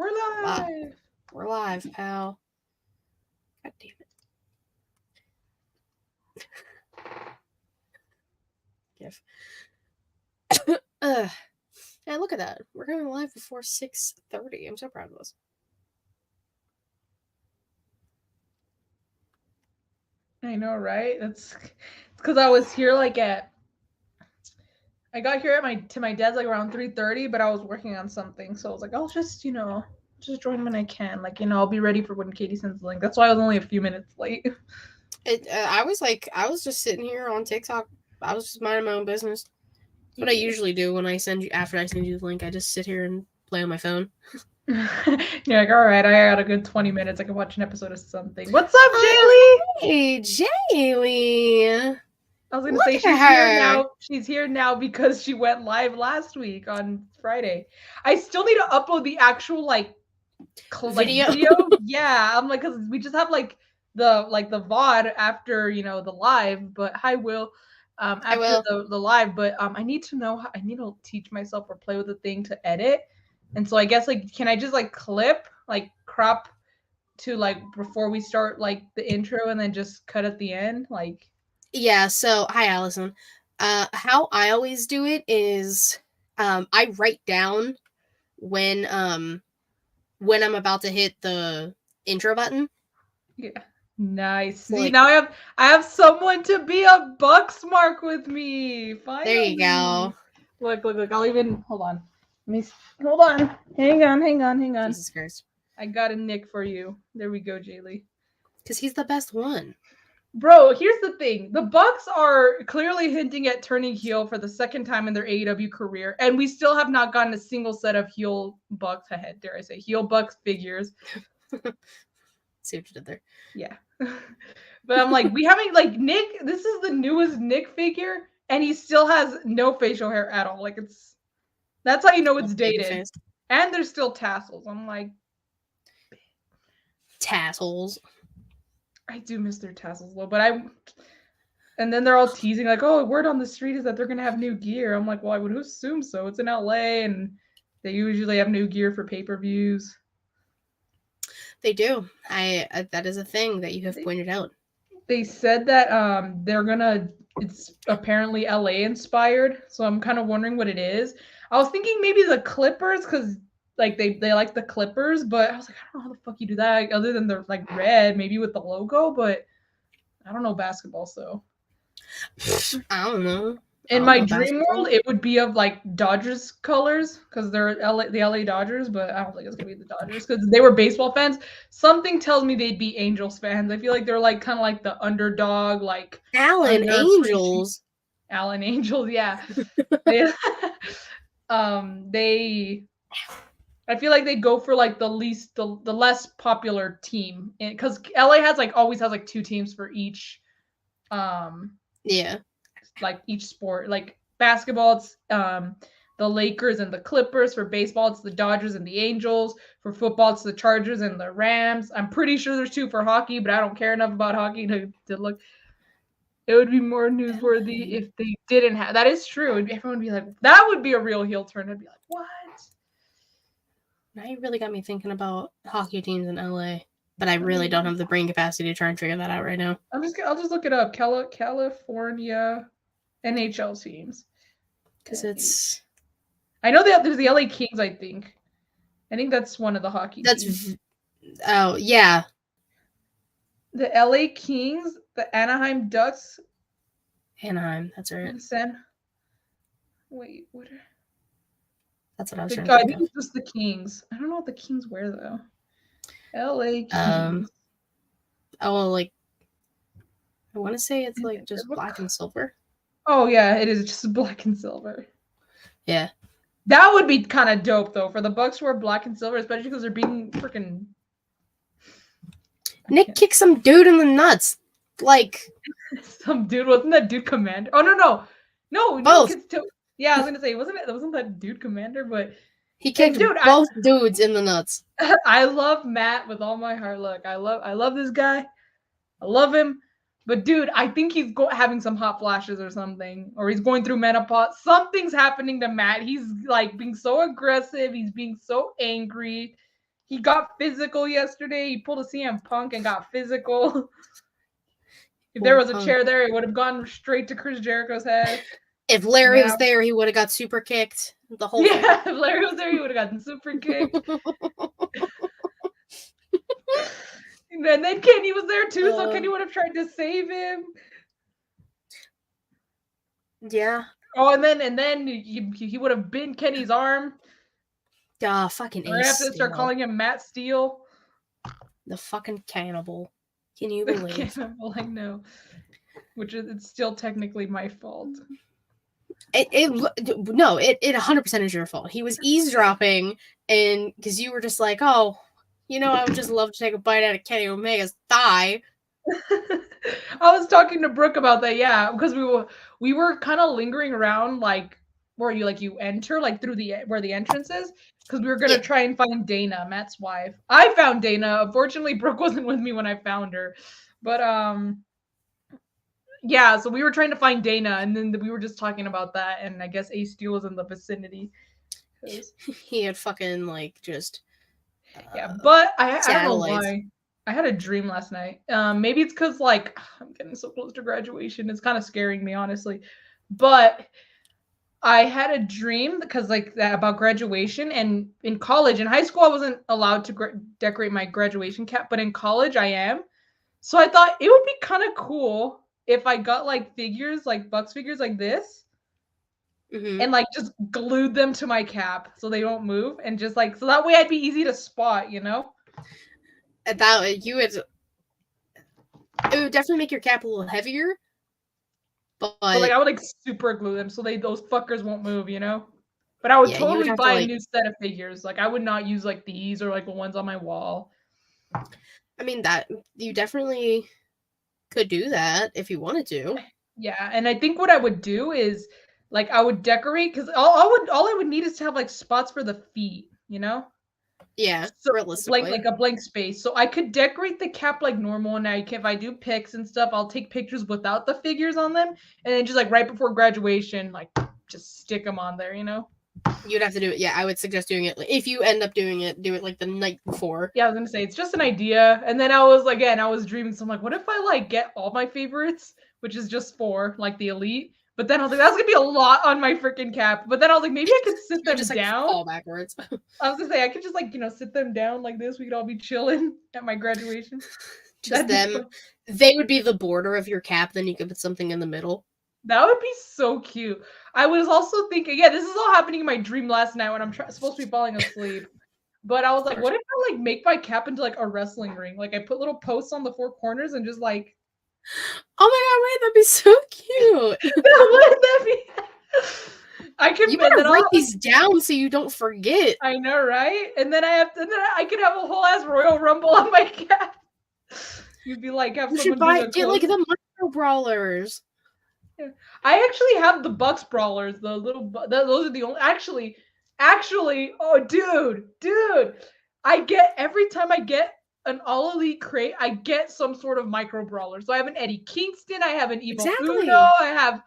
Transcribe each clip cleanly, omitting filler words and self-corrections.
We're live. We're live, pal. God damn it. Gif. Yeah, look at that. We're going live before 6:30. I'm so proud of us. I know, right? It's because I was here I got here to my dad's like around 3:30, but I was working on something, so I was like, I'll just just join when I can. I'll be ready for when Katie sends the link. That's why I was only a few minutes late. I was just sitting here on TikTok. I was just minding my own business. That's what I usually do when after I send you the link. I just sit here and play on my phone. You're like, all right, I got a good 20 minutes. I can watch an episode of something. What's up, Jaylee? Hey, Jaylee. I was gonna say she's here now. She's here now because she went live last week on Friday. I still need to upload the actual video. Yeah, I'm like, because we just have the VOD after the live. But hi, Will. After the live, but I need to know I need to teach myself or play with the thing to edit. And so I guess can I just clip crop to before we start the intro and then just cut at the end Yeah, so hi Allison. How I always do it is I write down when I'm about to hit the intro button. Yeah. Nice. See, now I have someone to be a Bucksmark with me. Finally. There you go. Look. I'll even hold on. Hold on. Hang on. Jesus Christ. I got a nick for you. There we go, Jaylee. Because he's the best one. Bro, here's the thing. The Bucks are clearly hinting at turning heel for the second time in their AEW career, and we still have not gotten a single set of heel Bucks heel Bucks figures. See what you did there. Yeah. But I'm like, we haven't Nick, this is the newest Nick figure, and he still has no facial hair at all. That's how you know it's dated. And there's still tassels. I'm like, tassels. I do miss their tassels though, and then they're all teasing oh, word on the street is that they're gonna have new gear. I'm like, well, I would assume so. It's in LA, and they usually have new gear for pay-per-views. They do. That is a thing that you have pointed out. They said that it's apparently LA inspired, so I'm kind of wondering what it is. I was thinking maybe the Clippers, because they like the Clippers, but I was like, I don't know how the fuck you do that other than they're red, maybe with the logo, but I don't know basketball, so I don't know. In my dream world, it would be of Dodgers colors because they're the LA Dodgers, but I don't think it's gonna be the Dodgers because they were baseball fans. Something tells me they'd be Angels fans. I feel like they're kind of the underdog, Allen Angels. Allen Angels, yeah. I feel like they go for the less popular team because LA has always has two teams for each. Yeah. Each sport, basketball, it's the Lakers and the Clippers. For baseball, it's the Dodgers and the Angels. For football, it's the Chargers and the Rams. I'm pretty sure there's two for hockey, but I don't care enough about hockey to look. It would be more newsworthy if they didn't have. That is true. Everyone would be like, that would be a real heel turn. I'd be like, what? Now you really got me thinking about hockey teams in LA, but I really don't have the brain capacity to try and figure that out right now. I'll just look it up. California NHL teams. Because it's... I know that there's the LA Kings, I think. I think that's one of the hockey teams. Oh, yeah. The LA Kings, the Anaheim Ducks. Anaheim, that's right. Wait, what? That's what I was trying to think I think it's just the Kings. I don't know what the Kings wear, though. LA Kings. I want to say it's just black and silver. Oh, yeah, it is just black and silver. Yeah. That would be kind of dope, though, for the Bucks to wear black and silver, especially because they're being freaking... Nick kicked some dude in the nuts. Some dude? Wasn't that dude Commander? Oh, no. No, both. Yeah, I was going to say, wasn't that dude Commander, but... He kicked both dudes in the nuts. I love Matt with all my heart. Look, I love this guy. I love him. But dude, I think he's having some hot flashes or something, or he's going through menopause. Something's happening to Matt. He's being so aggressive. He's being so angry. He got physical yesterday. He pulled a CM Punk and got physical. If there was a chair there, it would have gone straight to Chris Jericho's head. If Larry was there, he would have got super kicked. The whole thing. If Larry was there, he would have gotten super kicked. And then Kenny was there too, so Kenny would have tried to save him. Yeah. Oh, and then he would have bent Kenny's arm. Fucking Ace. I have to start calling him Matt Steele. The fucking cannibal. Can you believe? Cannibal, I know. Which is it's still technically my fault. It 100% is your fault. He was eavesdropping, and because you were just like, oh, I would just love to take a bite out of Kenny Omega's thigh. I was talking to Brooke about that, yeah, because we were kind of lingering around like where you enter like through where the entrance is, because we were gonna try and find Dana, Matt's wife. I found Dana. Unfortunately, Brooke wasn't with me when I found her, but yeah, so we were trying to find Dana, and then we were just talking about that, and I guess Ace Steel was in the vicinity. He had fucking just. Yeah, but I don't know why. I had a dream last night. Maybe it's because I'm getting so close to graduation. It's kind of scaring me, honestly. But I had a dream because about graduation, and in college, in high school, I wasn't allowed to decorate my graduation cap, but in college, I am. So I thought it would be kind of cool if I got figures, Bucks figures like this, and just glued them to my cap so they don't move, and just so that way I'd be easy to spot, That it would definitely make your cap a little heavier, but I would super glue them so those fuckers won't move, But I would totally buy a new set of figures. I would not use these or the ones on my wall. I mean, that you definitely could do that if you wanted to. Yeah, and I think what I would do is I would decorate, because all I would need is to have spots for the feet, Yeah, so, realistically, like a blank space. So I could decorate the cap normal, and if I do pics and stuff, I'll take pictures without the figures on them, and then just right before graduation, just stick them on there, You'd have to do it. Yeah, I would suggest doing it. If you end up doing it, do it the night before. Yeah, I was gonna say it's just an idea, and then I was dreaming. So I'm like, what if I get all my favorites, which is just 4, the elite. But then I was like, that's gonna be a lot on my freaking cap. But then I was like, maybe I could sit them just, down. Fall backwards. I was gonna say I could just sit them down like this. We could all be chilling at my graduation. Just them. They would be the border of your cap. Then you could put something in the middle. That would be so cute. I was also thinking, this is all happening in my dream last night when I'm supposed to be falling asleep. But I was like, what if I make my cap into a wrestling ring? I put little posts on the 4 corners and just oh my god, wait, that'd be so cute. Wouldn't that be? You better write these down so you don't forget. I know, right? And then I could have a whole ass Royal Rumble on my cap. You'd be have you someone should get the micro brawlers. Yeah. I actually have the Bucks brawlers, the little. Those are the only. Actually, oh dude, I get every time I get an All Elite crate, I get some sort of micro brawler. So I have an Eddie Kingston, I have an Evil Uno, I have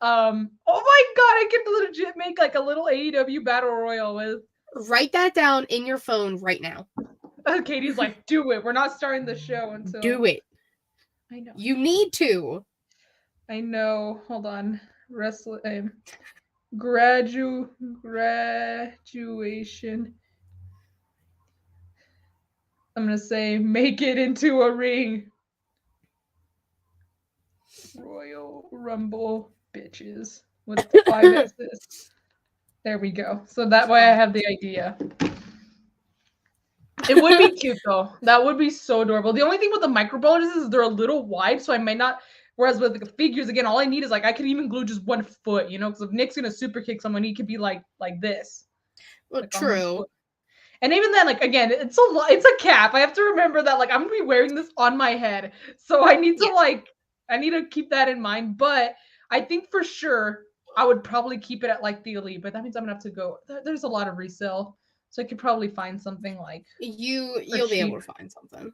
oh my god, I can legit make a little AEW battle royal with. Write that down in your phone right now. Katie's like, do it. We're not starting the show until do it. I know. You need to. I know. Hold on. Graduation. I'm gonna say make it into a ring. Royal Rumble bitches with 5 S's. There we go. So that way I have the idea. It would be cute though. That would be so adorable. The only thing with the micro brawlers is they're a little wide, so I might not. Whereas with the figures, again, all I need is I could even glue just 1 foot, because if Nick's gonna super kick someone, he could be like this. Well, true. And even then, again, it's a cap. I have to remember that I'm gonna be wearing this on my head, so I need to I need to keep that in mind. But I think for sure I would probably keep it at the Elite, but that means I'm gonna have to go. There's a lot of resale, so I could probably find something you'll be able to find something.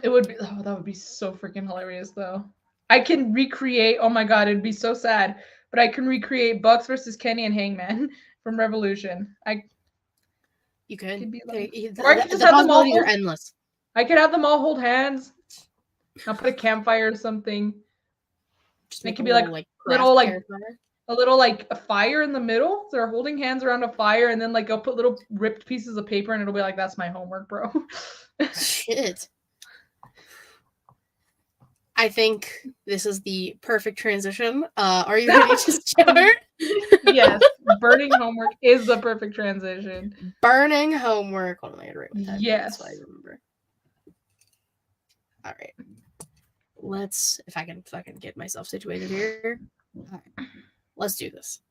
It would be that would be so freaking hilarious though. I can recreate. Oh my god, it'd be so sad, but I can recreate Bucks versus Kenny and Hangman from Revolution. You could. Be like, or I could just the possibilities are endless. I could have them all hold hands. I'll put a campfire or something. Just it could be like little like a little like a fire in the middle. So they're holding hands around a fire, and then like I'll put little ripped pieces of paper, and it'll be like, that's my homework, bro. Shit. I think this is the perfect transition. Are you ready to start? Yes, burning homework is the perfect transition. Burning homework. What am I going to write with that? Yes. So I remember. All right. Let's, if I can fucking get myself situated here. All right. Let's do this.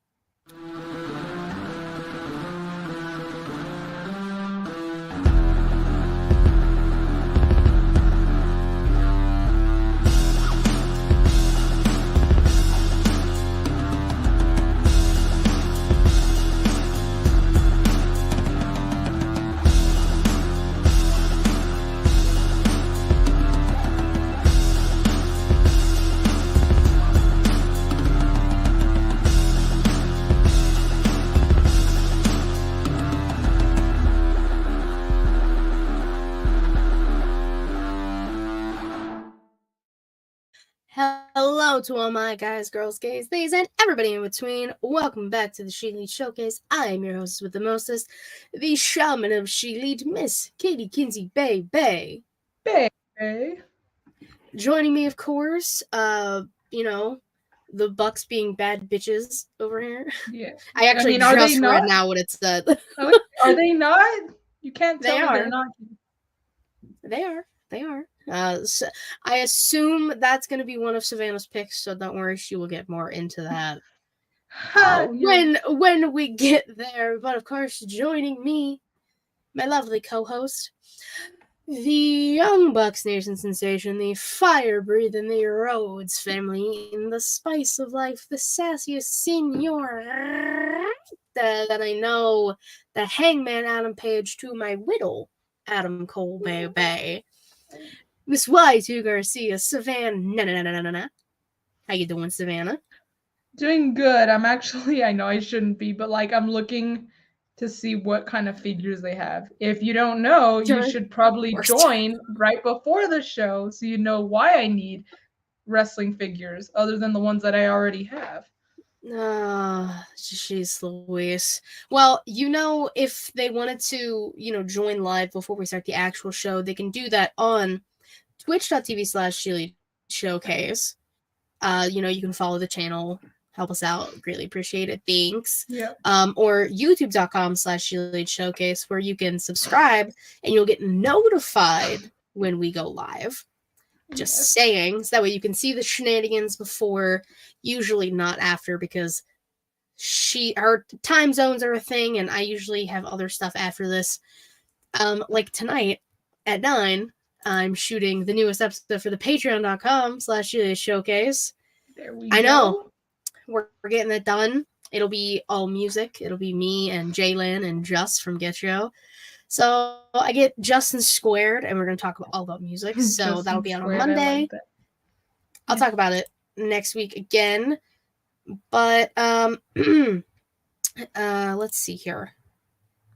Hello to all my guys, girls, gays, theys, and everybody in between. Welcome back to the She Lead Showcase. I am your hostess with the mostest, the shaman of She Lead, Miss Katie Kinsey Bay Bay. Bay. Joining me, of course, you know, the Bucks being bad bitches over here. Yeah. I actually just read now what it said. Are they not? You can't tell me they're not. They are. They are. So I assume that's going to be one of Savannah's picks, so don't worry, she will get more into that when we get there. But of course, joining me, my lovely co-host, the Young Bucks Nation sensation, the fire-breathing, the Rhodes family, in the spice of life, the sassiest senor that I know, the Hangman Adam Page to my widow Adam Cole Bay. Miss Y2 Garcia, Savannah. How you doing, Savannah? Doing good. I'm actually, I know I shouldn't be, but like I'm looking to see what kind of figures they have. If you don't know, you should probably join right before the show so you know why I need wrestling figures other than the ones that I already have. Jeez Louise. Well, you know, if they wanted to, join live before we start the actual show, they can do that on twitch.tv/SheLeadShowcase. You can follow the channel, help us out, greatly appreciate it. Thanks. Yeah. Or youtube.com/SheLeadShowcase, where you can subscribe and you'll get notified when we go live. Just saying, so that way you can see the shenanigans before, usually not after, because our time zones are a thing, and I usually have other stuff after this. Like tonight at 9, I'm shooting the newest episode for the patreon.com/Showcase. There we go. I know. We're getting it done. It'll be all music. It'll be me and Jalen and Just from Get Yo. So I get Justin squared, and we're going to talk all about music. So that'll be on Monday. I'll talk about it next week again. But let's see here.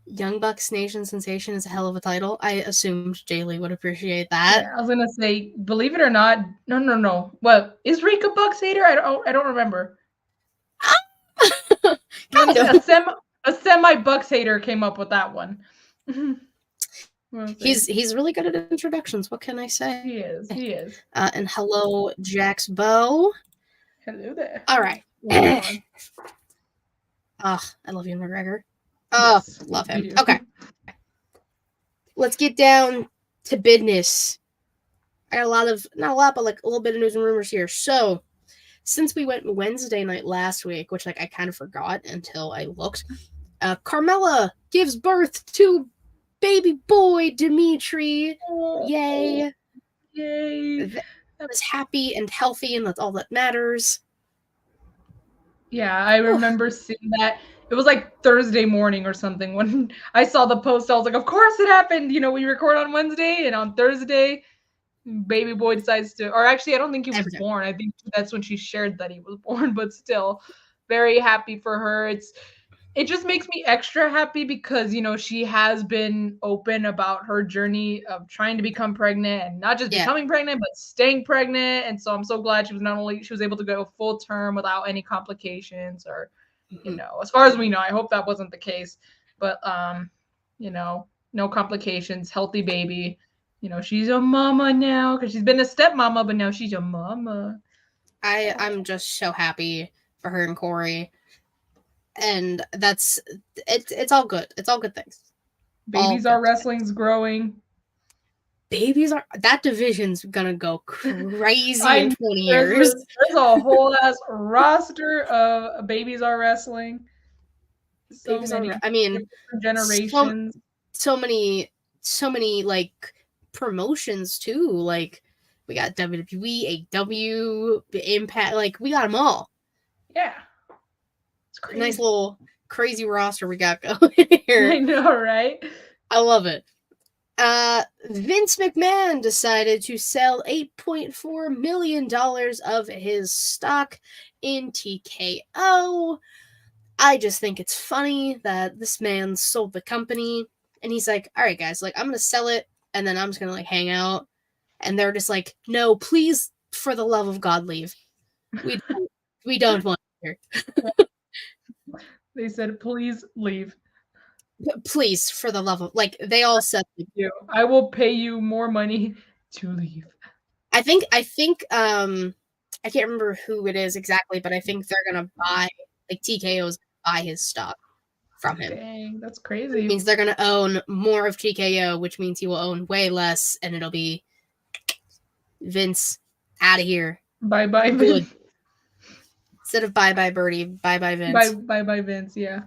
Young Bucks Nation sensation is a hell of a title. I assumed Jaylee would appreciate that. Yeah, I was gonna say, believe it or not, no. What is Rika Bucks hater? I don't remember. A semi Bucks hater came up with that one. He's really good at introductions. What can I say? He is. And hello, Jax Bow. Hello there. All right. I love Ian McGregor. Oh, yes, love him. Okay. Let's get down to business. I got not a lot, but like a little bit of news and rumors here. So, since we went Wednesday night last week, which I kind of forgot until I looked, Carmella gives birth to baby boy Dimitri. Oh, yay. That was happy and healthy, and that's all that matters. Yeah, I remember seeing that. It was like Thursday morning or something when I saw the post. I was like, of course it happened. We record on Wednesday, and on Thursday, baby boy decides to, or actually, I don't think he was born. I think that's when she shared that he was born, but still very happy for her. it just makes me extra happy because, you know, she has been open about her journey of trying to become pregnant and not just becoming pregnant, but staying pregnant. And so I'm so glad she was able to go full term without any complications or, you know, as far as we know, I hope that wasn't the case, but, you know, no complications, healthy baby. You know, she's a mama now because she's been a stepmama, but now she's a mama. I'm just so happy for her and Corey. And it's all good. It's all good things. Babies Are Wrestling's growing. That division's gonna go crazy in 20 years. There's a whole ass roster of Babies Are Wrestling. I mean, generations. So many like promotions too. Like we got WWE, AEW, Impact. Like we got them all. Yeah, it's crazy. Nice little crazy roster we got going here. I know, right? I love it. Vince McMahon decided to sell $8.4 million of his stock in TKO. I just think it's funny that this man sold the company and he's like, all right, guys, like I'm going to sell it and then I'm just going to like hang out. And they're just like, no, please, for the love of God, leave. We don't want you here. They said, please leave. Please, for the love of, like, they all said, I will pay you more money to leave. I think, I can't remember who it is exactly, but I think they're going to buy, like, TKO's buy his stock from him. Dang, that's crazy. It means they're going to own more of TKO, which means he will own way less, and it'll be Vince out of here. Bye-bye, Vince. Instead of bye-bye, Birdie, bye-bye, Vince. Bye-bye, Vince, yeah.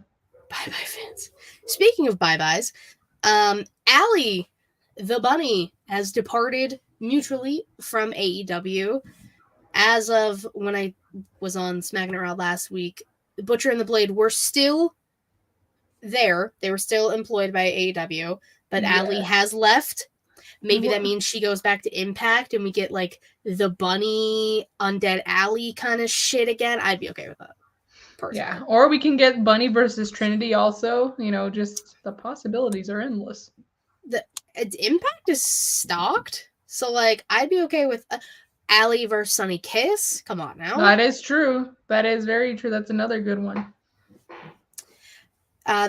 Bye-bye, Vince. Speaking of bye-byes, Allie, the bunny, has departed mutually from AEW. As of when I was on Smacking Around last week, Butcher and the Blade were still there. They were still employed by AEW, but Allie has left. Maybe that means she goes back to Impact and we get like the bunny Undead Allie kind of shit again. I'd be okay with that. Personally. Yeah, or we can get Bunny versus Trinity also. You know, just the possibilities are endless. The Impact is stocked, so like I'd be okay with Allie versus Sunny Kiss. Come on now. That is true. That is very true. That's another good one.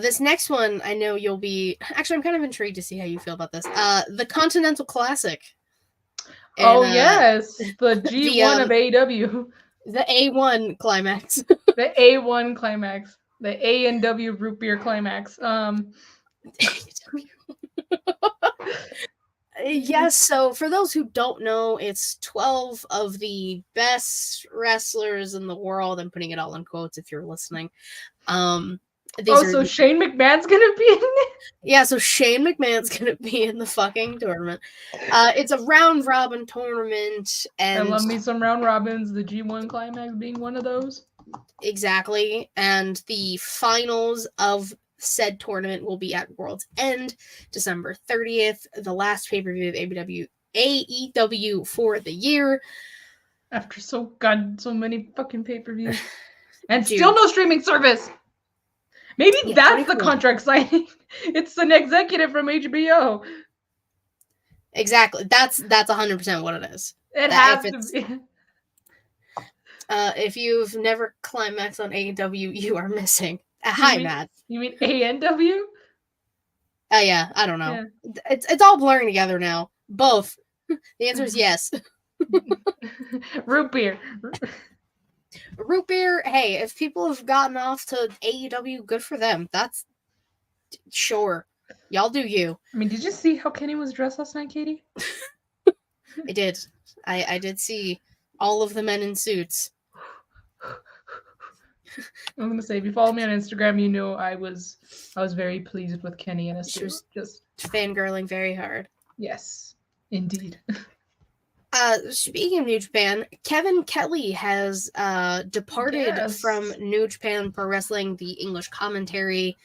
This next one, I know you'll be... Actually, I'm kind of intrigued to see how you feel about this. The Continental Classic. And, yes. The G1 of AEW. The A1 climax. The A1 climax. The A and W root beer climax. Yes, so for those who don't know, it's 12 of the best wrestlers in the world. I'm putting it all in quotes if you're listening. So Shane McMahon's gonna be in it? Yeah, so Shane McMahon's gonna be in the fucking tournament. It's a round robin tournament, and I love me some round robins. The G1 climax being one of those. Exactly, and the finals of said tournament will be at World's End, December 30th. The last pay-per-view of AEW for the year. After so many fucking pay-per-views, and still no streaming service. Maybe that's the contract signing. It's an executive from HBO. Exactly. That's 100% what it is. It has to be. If you've never climaxed on AEW, you are missing. Hi, Matt. You mean ANW? Yeah. I don't know. Yeah. It's all blurring together now. Both. The answer is yes. Root beer. Root beer, hey, if people have gotten off to AEW, good for them. That's sure. Y'all do you. I mean, did you see how Kenny was dressed last night, Katie? I did. I did see all of the men in suits. I'm gonna say, if you follow me on Instagram, you know I was very pleased with Kenny in a suit. She was just fangirling very hard. Yes, indeed. Speaking of New Japan, Kevin Kelly has departed from New Japan Pro Wrestling, the English commentary.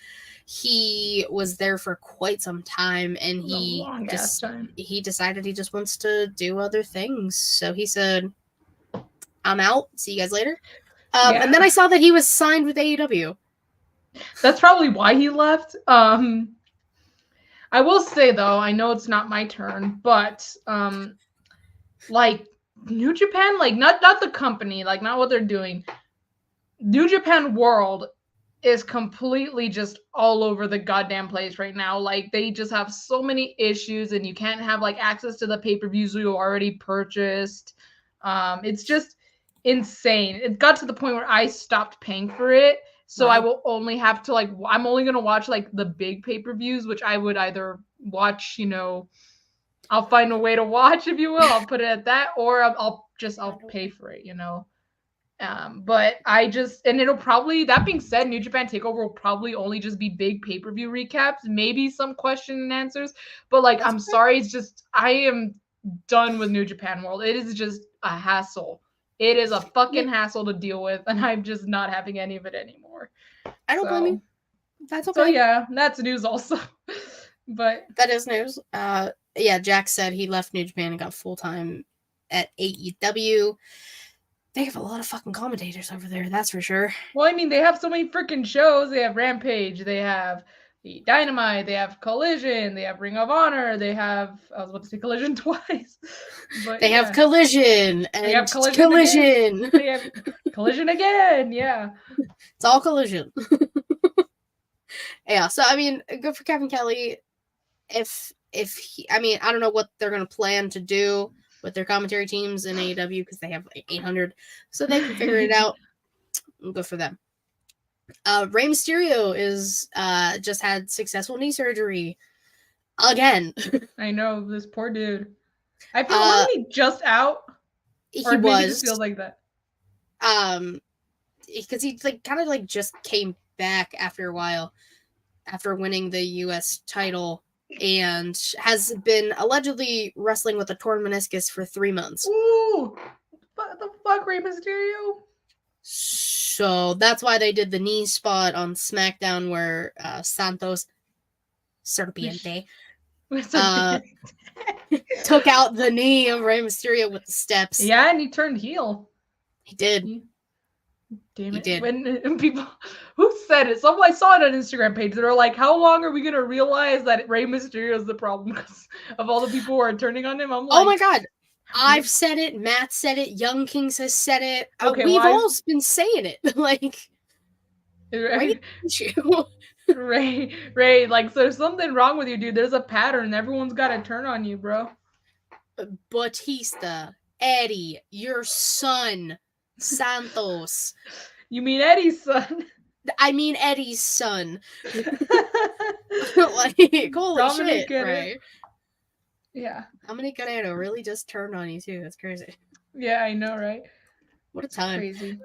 He was there for quite some time, and he decided he just wants to do other things. So he said, "I'm out. See you guys later." And then I saw that he was signed with AEW. That's probably why he left. I will say though, I know it's not my turn, but like New Japan, like not the company, like not what they're doing. New Japan World is completely just all over the goddamn place right now. Like they just have so many issues, and you can't have like access to the pay-per-views you already purchased. It's just insane. It got to the point where I stopped paying for it. So I will only have to like I'm only gonna watch like the big pay-per-views, which I would either watch, I'll find a way to watch, if you will. I'll put it at that, or I'll pay for it, But I just, and it'll probably, that being said, New Japan Takeover will probably only just be big pay-per-view recaps, maybe some question and answers. But like, I'm sorry, it's just, I am done with New Japan World. It is just a hassle. It is a fucking hassle to deal with, and I'm just not having any of it anymore. I don't blame you. That's okay. So yeah, that's news also. But that is news. Yeah, Jack said he left New Japan and got full-time at AEW. They have a lot of fucking commentators over there, that's for sure. Well, I mean, they have so many freaking shows. They have Rampage, they have the Dynamite, they have Collision, they have Ring of Honor, they have, I was about to say Collision twice. But they have Collision, and they have Collision. They have Collision again, yeah. It's all Collision. Yeah, so I mean, good for Kevin Kelly. If he, I mean, I don't know what they're gonna plan to do with their commentary teams in AEW because they have like 800, so they can figure it out. Good for them. Rey Mysterio is just had successful knee surgery again. I know, this poor dude. I feel wasn't he just out? Or he was. It just feels like that. Because he like kind of like just came back after a while after winning the U.S. title, and has been allegedly wrestling with a torn meniscus for 3 months. Ooh, what the fuck, Rey Mysterio? So that's why they did the knee spot on SmackDown where Santos Serpiente took out the knee of Rey Mysterio with the steps. Yeah, and he turned heel. He did. Damn it. He did. When people, who said it? I saw it on Instagram page. They were like, how long are we going to realize that Rey Mysterio is the problem because of all the people who are turning on him? I'm like, oh my God. I've said it. Matt said it. Young Kings has said it. Okay, we've all been saying it. Like, Ray, like, so there's something wrong with you, dude. There's a pattern. Everyone's got to turn on you, bro. Batista, Eddie, your son, Santos. You mean Eddie's son? I mean Eddie's son. Like, holy shit, right? Yeah. Dominic Guerrero really just turned on you too. That's crazy. Yeah, I know, right? What a time. Crazy.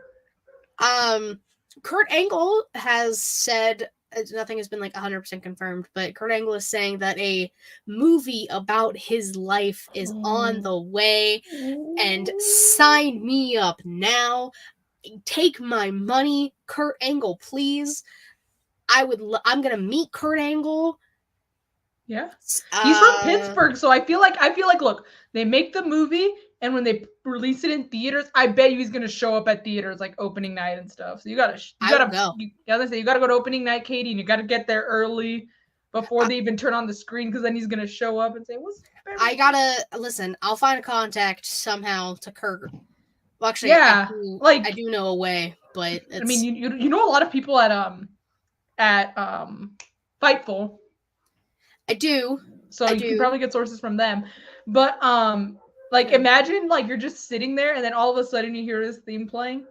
Kurt Angle has said, nothing has been like 100% confirmed, but Kurt Angle is saying that a movie about his life is on the way, and sign me up now. Take my money, Kurt Angle, please. I'm gonna meet Kurt Angle. Yeah, he's from Pittsburgh, so I feel like look, they make the movie, and when they release it in theaters, I bet you he's gonna show up at theaters like opening night and stuff. So you gotta go. You gotta go to opening night, Katie, and you gotta get there early before they even turn on the screen, because then he's gonna show up and say, "What's?" I gotta listen. I'll find a contact somehow to Kurt. Well, actually, yeah, I do know a way, but it's... I mean, you know a lot of people at Fightful. I do. So you can probably get sources from them. But like, imagine like you're just sitting there and then all of a sudden you hear his theme playing.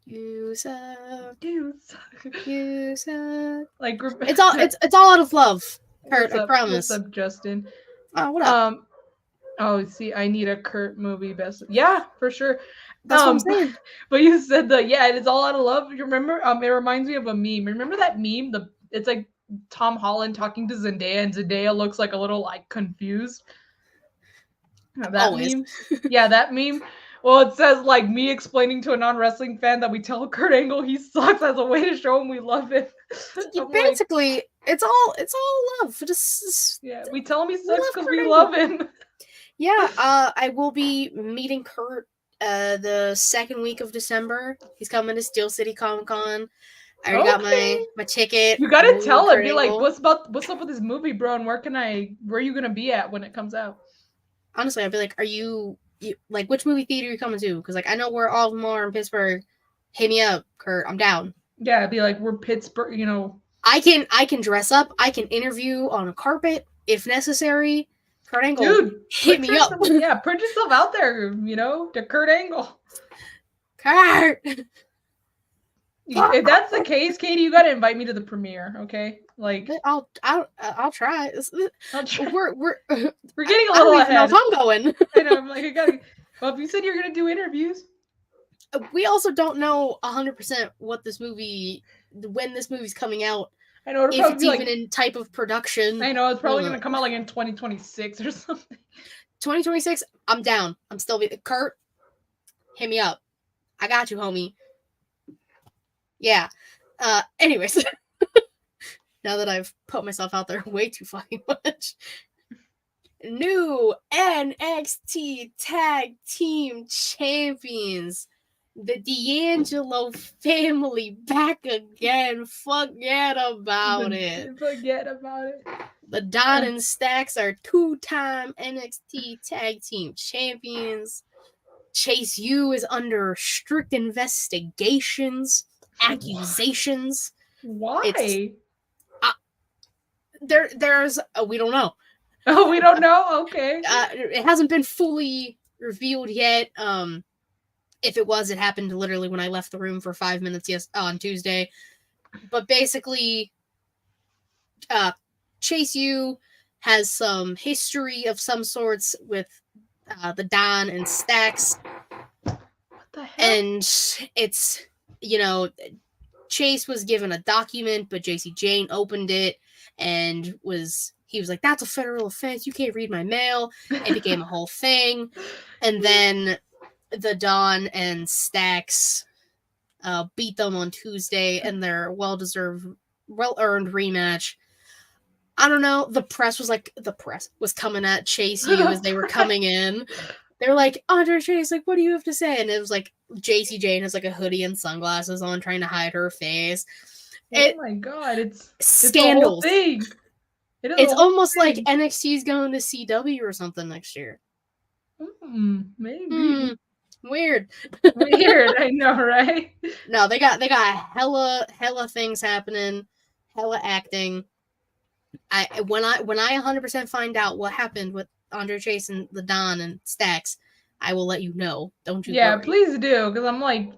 You suck. You suck. You suck. Like, it's all out of love, Kurt. I promise. What's up, Justin? Oh, what up? Oh, see, I need a Kurt movie best. Yeah, for sure. That's what I'm saying. But you said that, yeah, it's all out of love. You remember? It reminds me of a meme. Remember that meme? It's like Tom Holland talking to Zendaya, and Zendaya looks like a little like confused. That meme. Yeah, that meme. Well, it says like me explaining to a non-wrestling fan that we tell Kurt Angle he sucks as a way to show him we love him. Basically, like, it's all love. Yeah, we tell him he sucks because we love him. Yeah, I will be meeting Kurt the second week of December. He's coming to Steel City Comic Con. I already got my ticket. You gotta tell him, be like, what's up with this movie, bro? And where are you gonna be at when it comes out? Honestly, I'd be like, are you like, which movie theater are you coming to? Because like, I know where all of them are in Pittsburgh. Hit me up, Kurt. I'm down. Yeah, it'd be like, we're Pittsburgh, you know. I can dress up. I can interview on a carpet if necessary. Kurt Angle, dude, hit me up. Yeah, put yourself out there, you know, to Kurt Angle. Kurt. If that's the case, Katie, you gotta invite me to the premiere, okay? Like, I'll try. We're getting a little ahead. I don't even know if I'm going. I know. I'm like, I gotta. Well, if you said you're gonna do interviews, we also don't know 100% when this movie's coming out. I know, if it's even in type of production. I know it's probably gonna come out like in 2026 or something. 2026, I'm down. I'm still Kurt. Hit me up. I got you, homie. Yeah. Anyways, now that I've put myself out there way too fucking much. New NXT Tag Team Champions. The D'Angelo family back again. Forget about it. Forget about it. The Don and Stacks are 2-time NXT Tag Team Champions. Chase U is under strict investigations, accusations. Why? There's we don't know. Oh, we don't know? Okay. It hasn't been fully revealed yet. If it was, it happened literally when I left the room for 5 minutes on Tuesday. But basically, Chase U has some history of some sorts with the Don and Stacks. What the hell? And it's, you know, Chase was given a document, but JC Jane opened it and he was like, that's a federal offense. You can't read my mail. It became a whole thing. And then the Don and Stacks beat them on Tuesday in their well-earned rematch. I don't know. The press was coming at Chase U as they were coming in. They were like, Andre Chase, like, what do you have to say? And it was like JC Jane has like a hoodie and sunglasses on, trying to hide her face. Oh my god, it's scandals. It's almost thing. Like NXT's going to CW or something next year. Maybe. Weird. I know, right? No, they got hella things happening, hella acting. When I 100% find out what happened with Andre Chase and the Don and Stacks, I will let you know. Don't you? Yeah, worry. Please do, because I'm like,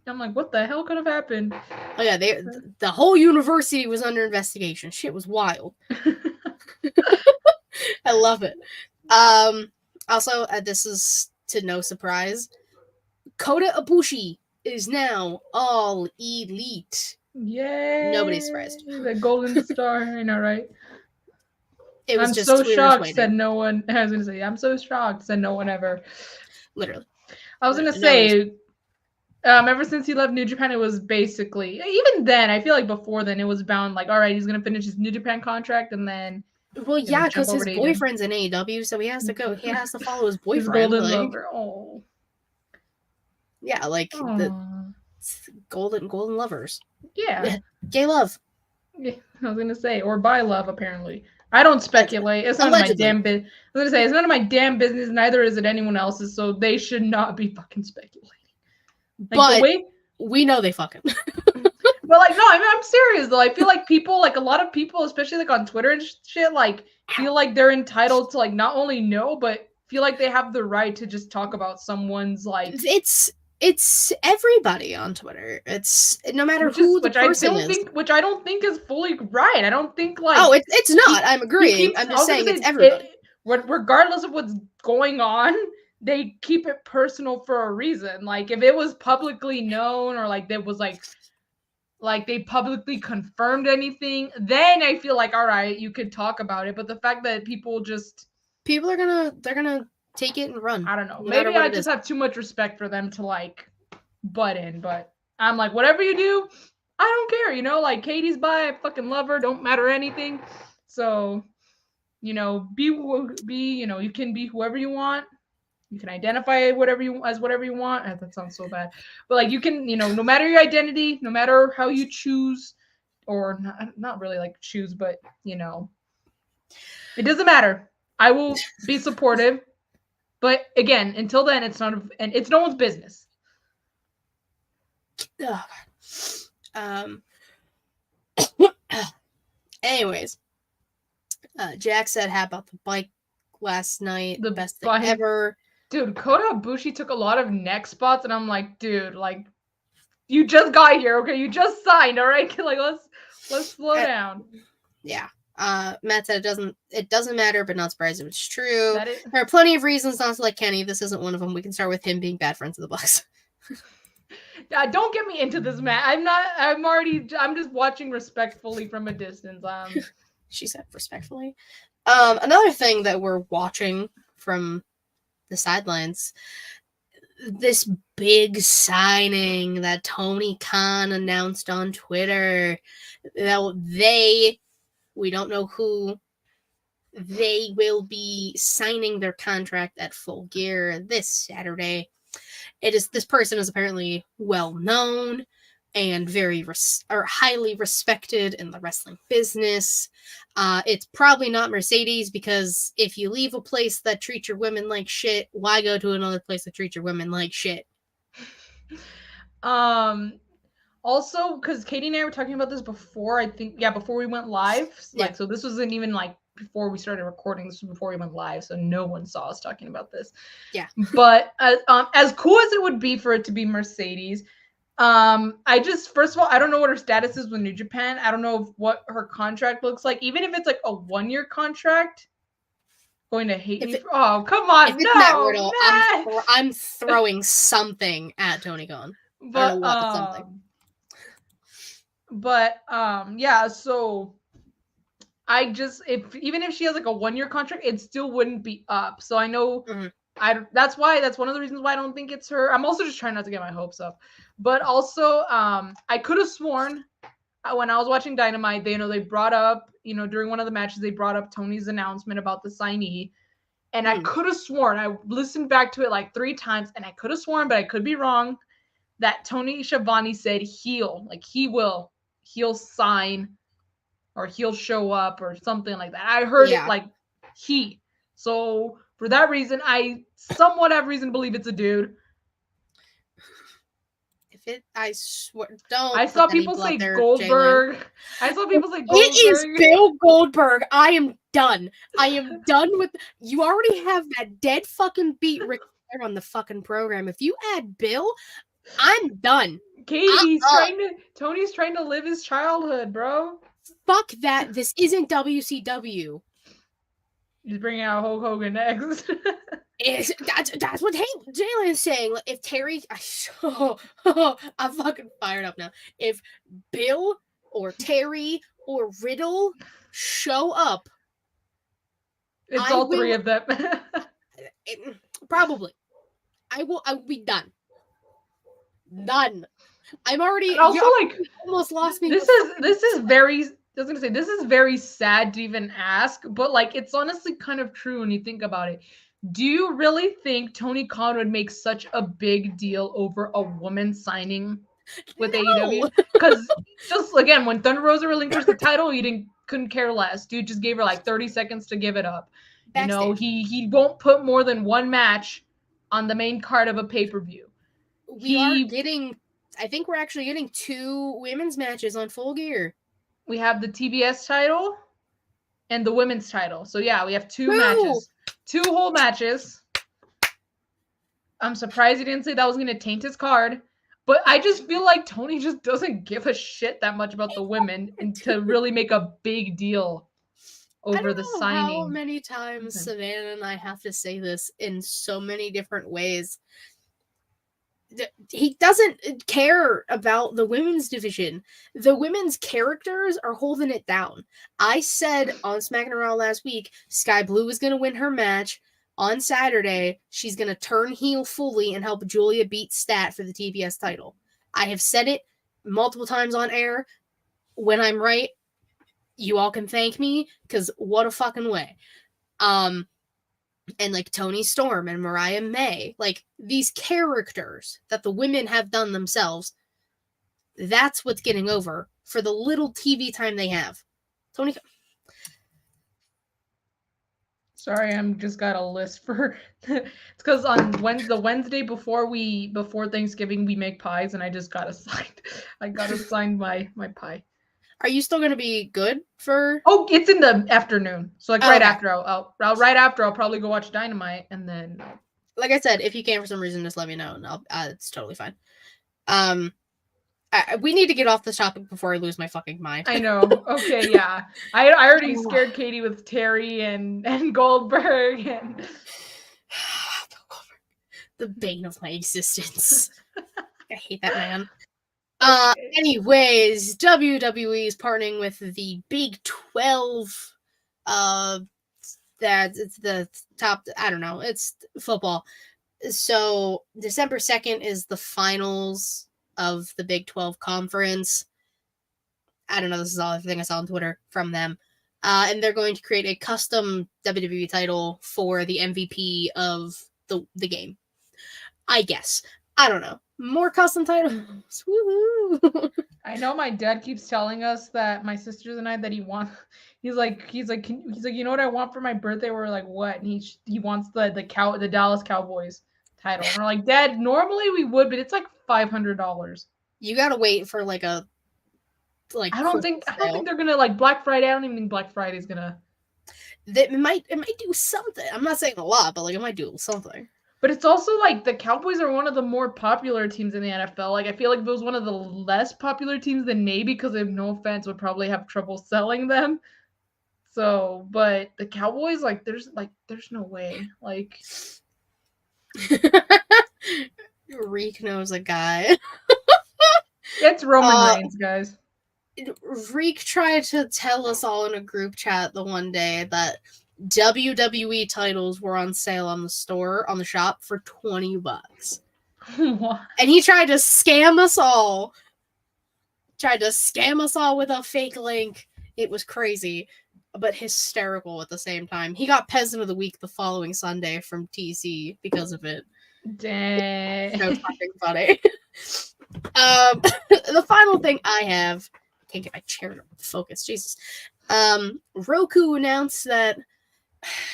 what the hell could have happened? Oh yeah, the whole university was under investigation. Shit was wild. I love it. Also, this is to no surprise, Kota Ibushi is now all elite. Yay! Nobody's surprised. The golden star, I know, right? It was I'm just so shocked that no one. I was gonna say, I'm so shocked that no one ever. Literally. I was gonna say, ever since he left New Japan, it was basically, even then, I feel like before then, it was bound like, all right, he's gonna finish his New Japan contract and then. Well, yeah, because his boyfriend's in AEW, so he has to go. He has to follow his boyfriend. His golden lover. Oh. Yeah, like the golden lovers. Yeah. Gay love. Yeah, I was gonna say, or bi love, apparently. I don't speculate. It's none of my damn business. I was gonna say, it's none of my damn business. Neither is it anyone else's. So they should not be fucking speculating. Like, but we know they fucking. But like, no, I mean, I'm serious though. I feel like people, like a lot of people, especially like on Twitter and shit, like feel like they're entitled to like not only know, but feel like they have the right to just talk about someone's like. It's everybody on Twitter. It's no matter who the person is. Which I don't think is fully right. I don't think like. Oh, it's not. I'm agreeing. I'm just saying it's everybody. Regardless of what's going on, they keep it personal for a reason. Like if it was publicly known or like there was like they publicly confirmed anything, then I feel like, all right, you could talk about it. But the fact that people are gonna take it and run. I don't know. Maybe I just have too much respect for them to like butt in, but I'm like, whatever you do, I don't care. You know, like Katie's bi, I fucking love her. Don't matter anything. So, you know, be you know, you can be whoever you want. You can identify whatever you want. That sounds so bad, but like you can, no matter your identity, no matter how you choose, or not really like choose, but it doesn't matter. I will be supportive, but again, until then, it's no one's business. Anyways, Jack said, "How about the bike last night? The best thing ever." Dude, Kota Ibushi took a lot of neck spots, and I'm like, dude, like, you just got here, okay? You just signed, all right? Like, let's slow down. Yeah. Matt said it doesn't matter, but not surprised if it's true. There are plenty of reasons not to like Kenny. This isn't one of them. We can start with him being bad friends of the Bucks. Don't get me into this, Matt. I'm just watching respectfully from a distance. She said respectfully. Another thing that we're watching from the sidelines, this big signing that Tony Khan announced on Twitter, that we don't know who, they will be signing their contract at Full Gear this Saturday. This person is apparently well known and very highly respected in the wrestling business. It's probably not Mercedes, because if you leave a place that treats your women like shit, why go to another place that treats your women like shit? Also, because Katie and I were talking about this before, before we went live. Like, so this wasn't even like before we started recording. This was before we went live, so no one saw us talking about this. Yeah. But as cool as it would be for it to be Mercedes, first of all, I don't know what her status is with New Japan. I don't know what her contract looks like. Even if it's like a 1-year contract, going to hate me. Oh, come on. If it's Matt Riddle, I'm throwing something at Tony Khan. But, yeah, so even if she has like a 1-year contract, it still wouldn't be up. So I know that's one of the reasons why I don't think it's her. I'm also just trying not to get my hopes up. But also, I could have sworn when I was watching Dynamite, they brought up, during one of the matches, they brought up Tony's announcement about the signee. And I could have sworn, I listened back to it like 3 times, and I could have sworn, but I could be wrong, that Tony Schiavone said he'll sign or he'll show up or something like that. I heard it like he. So for that reason, I somewhat have reason to believe it's a dude. I swear, don't. I saw people say Goldberg. I saw people say Goldberg. It is Bill Goldberg. I am done. I am done with. You already have that dead fucking beat Ric Flair on the fucking program. If you add Bill, I'm done. Tony's trying to live his childhood, bro. Fuck that. This isn't WCW. He's bringing out Hulk Hogan next. That's what Jalen is saying. If Terry, I'm fucking fired up now. If Bill or Terry or Riddle show up, it's all 3 of them. Probably. I will be done. Done. I'm already also like almost lost me. This is very. I was gonna say, this is very sad to even ask, but like it's honestly kind of true when you think about it. Do you really think Tony Khan would make such a big deal over a woman signing with AEW? Because just again, when Thunder Rosa relinquished the title, he couldn't care less. Dude just gave her like 30 seconds to give it up. Backstage. He won't put more than 1 match on the main card of a pay-per-view. I think we're actually getting 2 women's matches on Full Gear. We have the TBS title and the women's title. So yeah, we have 2 matches. 2 whole matches. I'm surprised he didn't say that was going to taint his card. But I just feel like Tony just doesn't give a shit that much about the women and to really make a big deal over the signing. How many times Savannah and I have to say this in so many different ways. He doesn't care about the women's division. The women's characters are holding it down. I said on SmackDown Raw last week, Sky Blue is going to win her match. On Saturday, she's going to turn heel fully and help Julia beat Stat for the TBS title. I have said it multiple times on air. When I'm right, you all can thank me, because what a fucking way. and like Toni Storm and Mariah May, like these characters that the women have done themselves, that's what's getting over for the little TV time they have. Tony. Sorry, I'm just got a list for. It's because on the Wednesday before Thanksgiving we make pies, and I just got assigned. I got assigned my pie. Are you still gonna be good for? Oh, it's in the afternoon, so like right after I'll probably go watch Dynamite, and then. Like I said, if you can for some reason, just let me know, and it's totally fine. We need to get off this topic before I lose my fucking mind. I know. Okay, yeah. I already scared Katie with Terry and Goldberg and the bane of my existence. I hate that man. Okay. Anyways, WWE is partnering with the Big 12. It's the top. I don't know. It's football. So December 2nd is the finals of the Big 12 conference. I don't know. This is all everything I saw on Twitter from them. And they're going to create a custom WWE title for the MVP of the game. I guess. I don't know. More custom titles. Woo-hoo. I know my dad keeps telling us that my sisters and I that he's like, you know what I want for my birthday? We're like, what? And he wants the Dallas Cowboys title. And we're like, Dad, normally we would, but it's like $500. You gotta wait for I don't think they're gonna like Black Friday. I don't even think Black Friday's gonna. It might do something. I'm not saying a lot, but it might do something. But it's also like the Cowboys are one of the more popular teams in the NFL. Like I feel like if it was one of the less popular teams, then maybe, because they have no offense, would probably have trouble selling them. So, but the Cowboys, there's no way. Reek knows a guy. It's Roman Reigns, guys. Reek tried to tell us all in a group chat the one day that WWE titles were on sale on the shop for $20. What? And he tried to scam us all. With a fake link. It was crazy, but hysterical at the same time. He got Peasant of the Week the following Sunday from TC because of it. Dang. That was fucking funny. The final thing I have, I can't get my chair to focus, Jesus. Roku announced that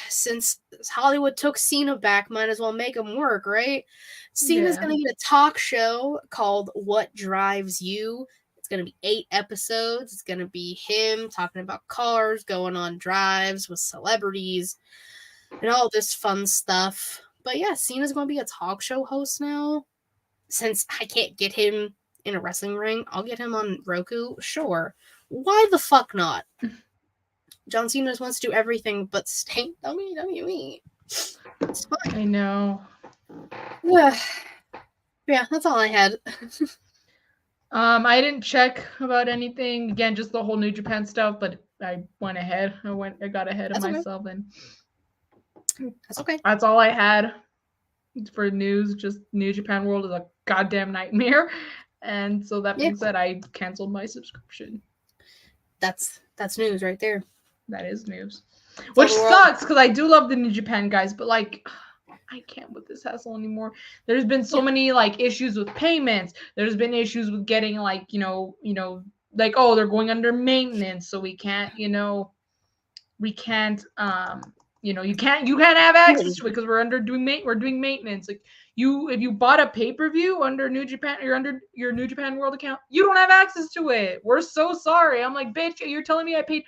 since Hollywood took Cena back, might as well make him work, right? Cena's going to get a talk show called What Drives You. It's going to be 8 episodes. It's going to be him talking about cars, going on drives with celebrities, and all this fun stuff. But yeah, Cena's going to be a talk show host now. Since I can't get him in a wrestling ring, I'll get him on Roku. Sure. Why the fuck not? John Cena just wants to do everything but stay WWE. It's fine. I know. Yeah, that's all I had. I didn't check about anything. Again, just the whole New Japan stuff, but I went ahead. I got ahead of myself, and that's okay. That's all I had for news. Just New Japan World is a goddamn nightmare. And so that being said, I canceled my subscription. That's news right there. That is news. Which sucks, because I do love the New Japan guys, but I can't with this hassle anymore. There's been so many issues with payments. There's been issues with getting oh, they're going under maintenance, so we can't you can't have access to it because we're doing maintenance. If you bought a pay-per-view under New Japan, or under your New Japan World account, you don't have access to it. We're so sorry. I'm like, bitch, you're telling me I paid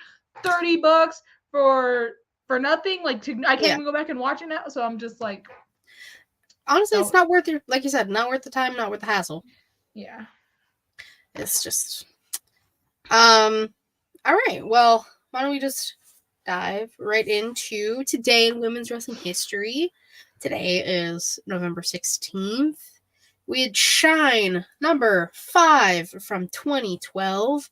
$30 for nothing? I can't even go back and watch it now. So I'm just honestly, it's not worth it. Like you said, not worth the time, not worth the hassle. Yeah. It's just all right. Well, why don't we just dive right into today in women's wrestling history. Today is November 16th. We had Shine number 5 from 2012.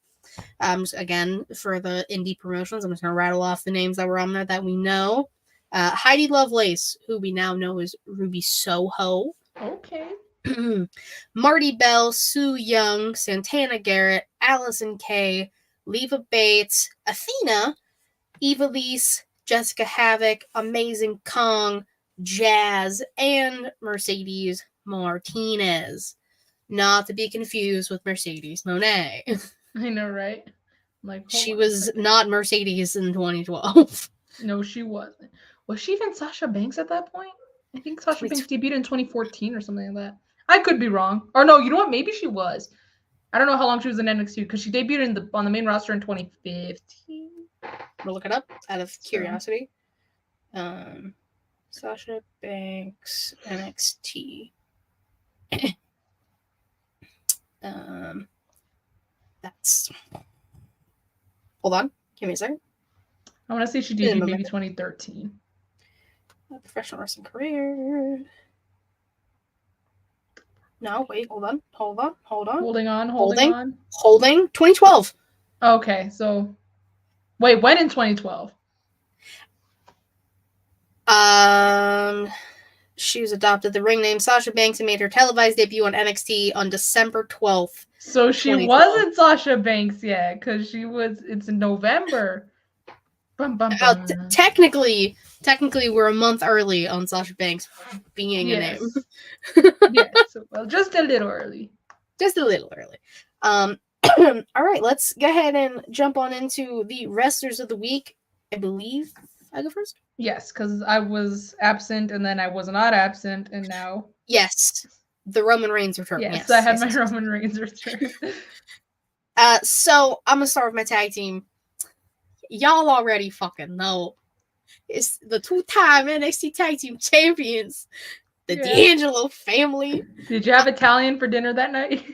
Again, for the indie promotions, I'm just going to rattle off the names that were on there that we know. Heidi Lovelace, who we now know as Ruby Soho. Okay. Marty Bell, Sue Young, Santana Garrett, Allison Kay, Leva Bates, Athena, Eva Lise, Jessica Havoc, Amazing Kong, Jazz, and Mercedes Martinez. Not to be confused with Mercedes Moné. I know, right? She was not Mercedes in 2012. No, she wasn't. Was she even Sasha Banks at that point? I think Sasha Banks debuted in 2014 or something like that. I could be wrong. Or no, you know what? Maybe she was. I don't know how long she was in NXT because she debuted on the main roster in 2015. We'll look it up out of curiosity. Sasha Banks NXT. That's. Hold on. Give me a second. I want to say she debuted maybe 2013. Professional wrestling career. No, wait, hold on. Holding on. 2012. Okay, so wait, when in 2012? She was adopted the ring name Sasha Banks and made her televised debut on NXT on December 12th. So she wasn't Sasha Banks yet, because it's in November. Technically, we're a month early on Sasha Banks being a name. Yes, well, just a little early. All right, let's go ahead and jump on into the wrestlers of the week. I believe I go first. Yes, because I was absent and then I was not absent, and now yes, the Roman Reigns return. Yes, I had my Roman Reigns return. So I'm gonna start with my tag team. Y'all already fucking know. It's the 2-time NXT Tag Team Champions, the D'Angelo family. Did you have Italian for dinner that night?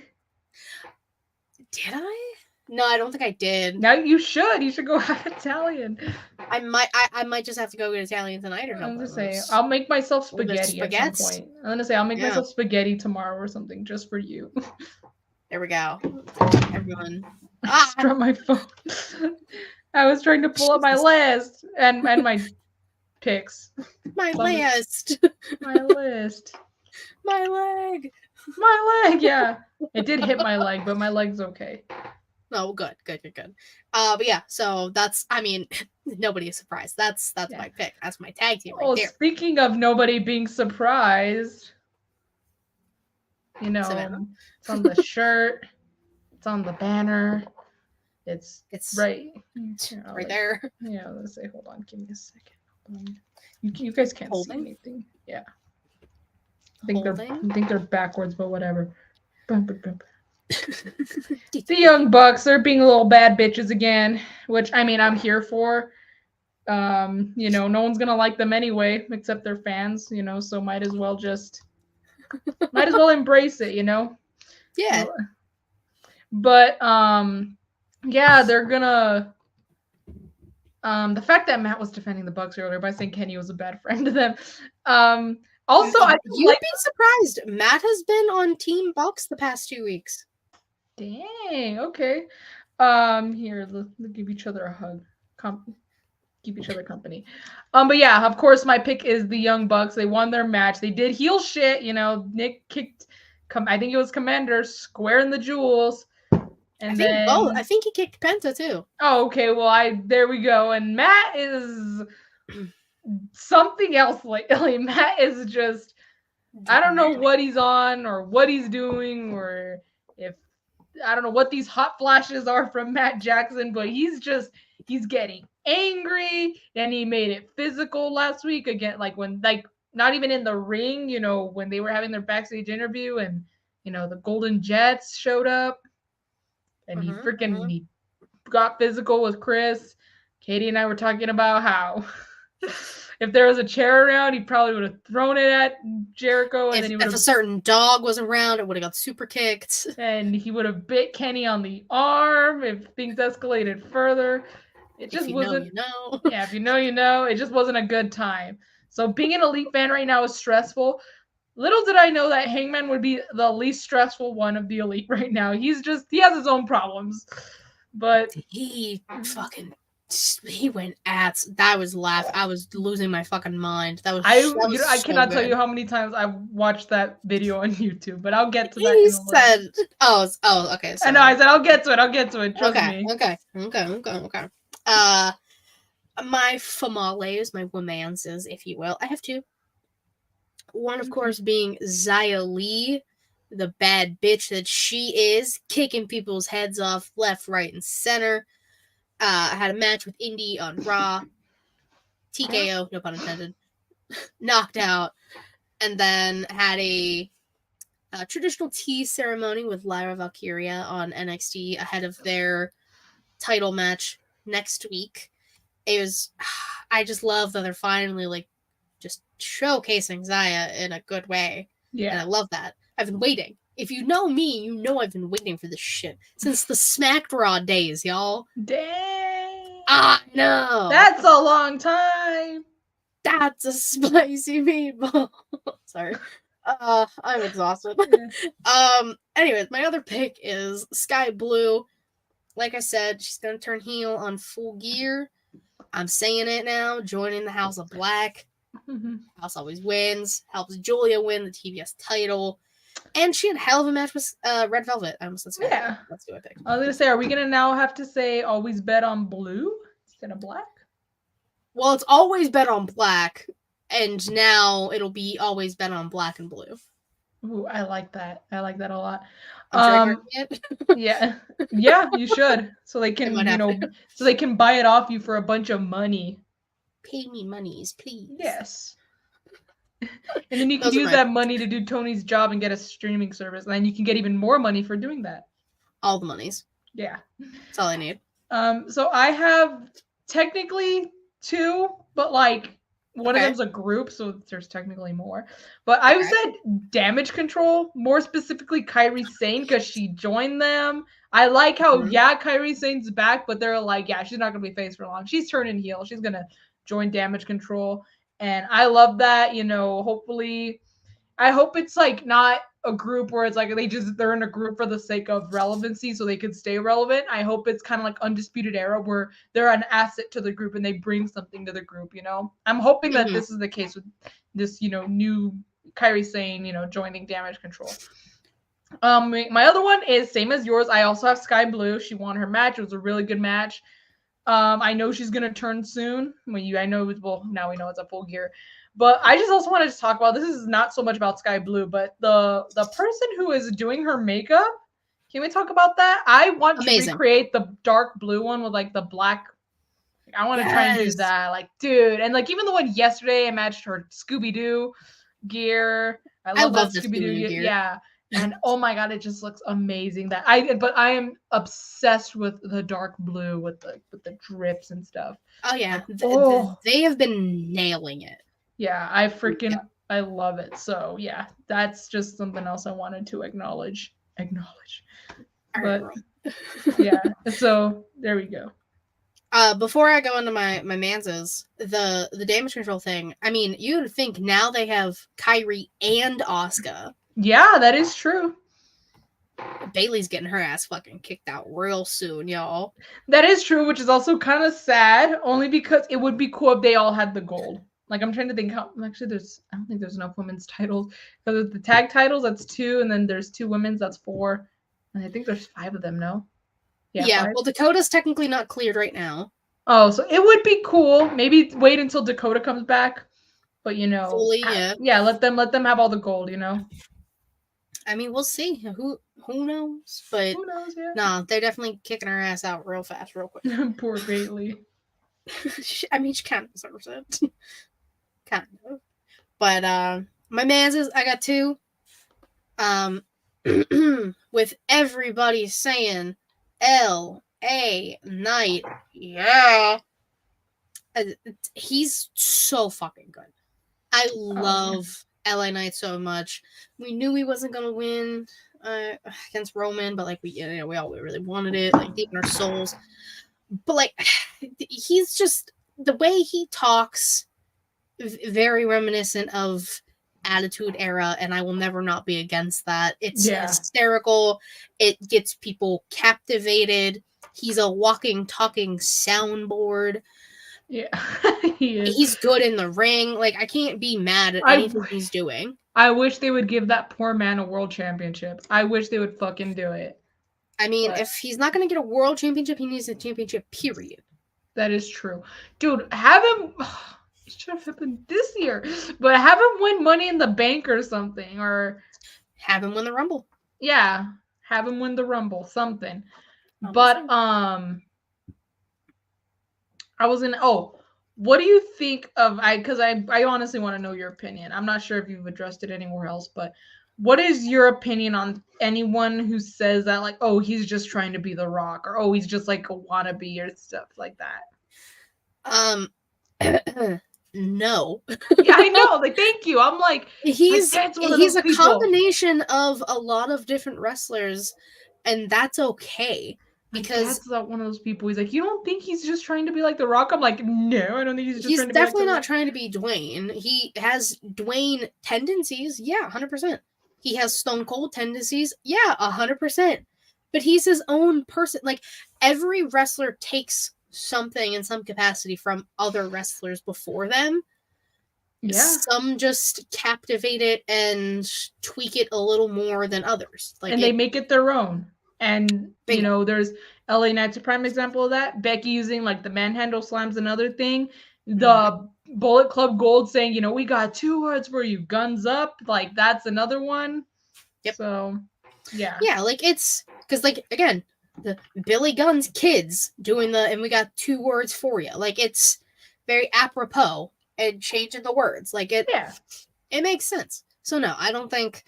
Did I? No, I don't think I did. Now you should. You should go have Italian. I might just have to go get Italian tonight or something. I'm just saying. I'll make myself spaghetti at some point. I'm gonna say I'll make myself spaghetti tomorrow or something just for you. There we go. Everyone. I dropped my phone. I was trying to pull up my list and my picks. My list. My list. My leg. My leg, yeah. It did hit my leg, but my leg's okay. Oh, good. But yeah, so that's, I mean, nobody is surprised. That's my pick. That's my tag team right there. Speaking of nobody being surprised, you know, it's on the shirt, it's on the banner, it's right there. Yeah, let's say, hold on, give me a second. You guys can't see anything. Yeah. I think they're backwards, but whatever. The Young Bucks, they're being little bad bitches again, which I mean I'm here for. You know, no one's gonna like them anyway, except their fans, you know, so might as well embrace it, you know? Yeah. But yeah, they're gonna the fact that Matt was defending the Bucks earlier by saying Kenny was a bad friend to them. Also, you'd be surprised. Matt has been on Team Bucks the past 2 weeks. Dang, okay. Here, let's give each other a hug. Keep each other company. But yeah, of course, my pick is the Young Bucks. They won their match. They did heel shit, you know. Nick kicked, I think it was Commander square in the jewels. And I think he kicked Penta too. Oh, okay. Well, there we go. And Matt is something else lately. Matt is just, I don't know what he's on or what he's doing or if, I don't know what these hot flashes are from Matt Jackson, but he's getting angry, and he made it physical last week again, not even in the ring, you know, when they were having their backstage interview and, you know, the Golden Jets showed up and he got physical with Chris. Katie and I were talking about how if there was a chair around, he probably would have thrown it at Jericho. And if a certain dog was around, it would have got super kicked. And he would have bit Kenny on the arm if things escalated further. It just wasn't. Yeah, if you know, you know. It just wasn't a good time. So being an Elite fan right now is stressful. Little did I know that Hangman would be the least stressful one of the Elite right now. He has his own problems. But he went at. I was losing my fucking mind. I cannot tell you how many times I've watched that video on YouTube, but I'll get to that. He said, okay. I know. I said I'll get to it. Trust me. Okay. My famales, my womances, if you will. I have two. One, of course, being Xia Li, the bad bitch that she is, kicking people's heads off left, right, and center. I had a match with Indy on Raw. TKO, no pun intended. Knocked out. And then had a traditional tea ceremony with Lyra Valkyria on NXT ahead of their title match next week. It was, I just love that they're finally like just showcasing Xia in a good way. Yeah. And I love that. I've been waiting. If you know me, you know I've been waiting for this shit since the Smacked Raw days, y'all. Dang. I know. That's a long time. That's a spicy meatball. Sorry. I'm exhausted. Anyways, my other pick is Sky Blue. Like I said, she's gonna turn heel on Full Gear. I'm saying it now. Joining the House of Black. House always wins. Helps Julia win the TBS title. And she had a hell of a match with Red Velvet. I almost said yeah. Let's do a pick. I was gonna say, are we gonna now have to say always bet on blue instead of black? Well, it's always bet on black, and now it'll be always bet on black and blue. Ooh, I like that. I like that a lot. Yeah, you should. So they can, so they can buy it off you for a bunch of money. Pay me monies, please. Yes. And then you can use that money to do Tony's job and get a streaming service, and then you can get even more money for doing that. All the monies. Yeah. That's all I need. So I have technically 2, but like one of them's a group, so there's technically more. But I said Damage Control, more specifically Kairi Sane, because she joined them. I like how Kairi Sane's back, but they're like, she's not gonna be face for long. She's turning heel. She's gonna join Damage Control. And I love that, hopefully, I hope it's like not a group where it's like they're in a group for the sake of relevancy so they could stay relevant. I hope it's kind of like Undisputed Era where they're an asset to the group and they bring something to the group, I'm hoping that this is the case with this, new Kairi Sane, joining Damage Control. My other one is same as yours. I also have Sky Blue. She won her match. It was a really good match. I know she's gonna turn soon. Now we know it's a Full Gear. But I just also wanted to talk about, this is not so much about Sky Blue, but the person who is doing her makeup. Can we talk about that? I want to recreate the dark blue one with like the black. I want to try and do that. Like, dude. And like even the one yesterday, I matched her Scooby-Doo gear. I love that Scooby-Doo gear. Yeah. And oh my god, it just looks amazing. But I am obsessed with the dark blue with the drips and stuff. Oh yeah. They have been nailing it. Yeah, I love it. So yeah, that's just something else I wanted to acknowledge. But yeah, so there we go. Before I go into my manses, the Damage Control thing. I mean, you would think now they have Kairi and Asuka. Yeah, that is true. Bayley's getting her ass fucking kicked out real soon, y'all. That is true, which is also kind of sad, only because it would be cool if they all had the gold. Like, I'm trying to think how, actually, I don't think there's enough women's titles. Because the tag titles, that's 2, and then there's 2 women's, that's 4. And I think there's 5 of them, no? Yeah, well, Dakota's technically not cleared right now. Oh, so it would be cool. Maybe wait until Dakota comes back. But, fully, yeah. Yeah, let them have all the gold, I mean, we'll see. Who knows? But who knows, yeah. Nah, they're definitely kicking her ass out real fast, real quick. Poor Bayley. I mean, she kind of deserves it. Kind of. But my manses, I got 2. With everybody saying L.A. Knight, yeah. He's so fucking good. I love LA Knight so much. We knew he wasn't gonna win against Roman, but like we all really wanted it, like deep in our souls. But like, he's just, the way he talks, very reminiscent of Attitude Era, and I will never not be against that. It's hysterical. It gets people captivated. He's a walking, talking soundboard. Yeah, he is. He's good in the ring. Like, I can't be mad at anything he's doing. I wish they would give that poor man a world championship. I wish they would fucking do it. I mean, if he's not going to get a world championship, he needs a championship, period. That is true. Dude, have him it should have happened this year. But have him win Money in the Bank or something. Or have him win the Rumble. Yeah. Have him win the Rumble. Something. But I was in what do you think of because I honestly want to know your opinion. I'm not sure if you've addressed it anywhere else, but what is your opinion on anyone who says that, like, oh, he's just trying to be The Rock, or oh, he's just like a wannabe or stuff like that? No. Yeah, I know. Like, thank you. I'm like, he's a combination of a lot of different wrestlers, and that's okay. Because that's not one of those people. He's like, you don't think he's just trying to be like The Rock? I'm like, no, I don't think he's just trying to be like The Rock. He's definitely not trying to be Dwayne. He has Dwayne tendencies, yeah, 100%. He has Stone Cold tendencies, yeah, 100%. But he's his own person. Like, every wrestler takes something in some capacity from other wrestlers before them. Yeah. Some just captivate it and tweak it a little more than others. Like, and they make it their own. And, you know, there's LA Knight's a prime example of that. Becky using, like, the manhandle slams, another thing. The Bullet Club Gold saying, you know, we got 2 words for you, guns up. Like, that's another one. Yep. So, yeah. Yeah, like, it's, because, like, again, the Billy Gunn's kids doing and we got 2 words for you. Like, it's very apropos and changing the words. Like, it makes sense. So, no, I don't think...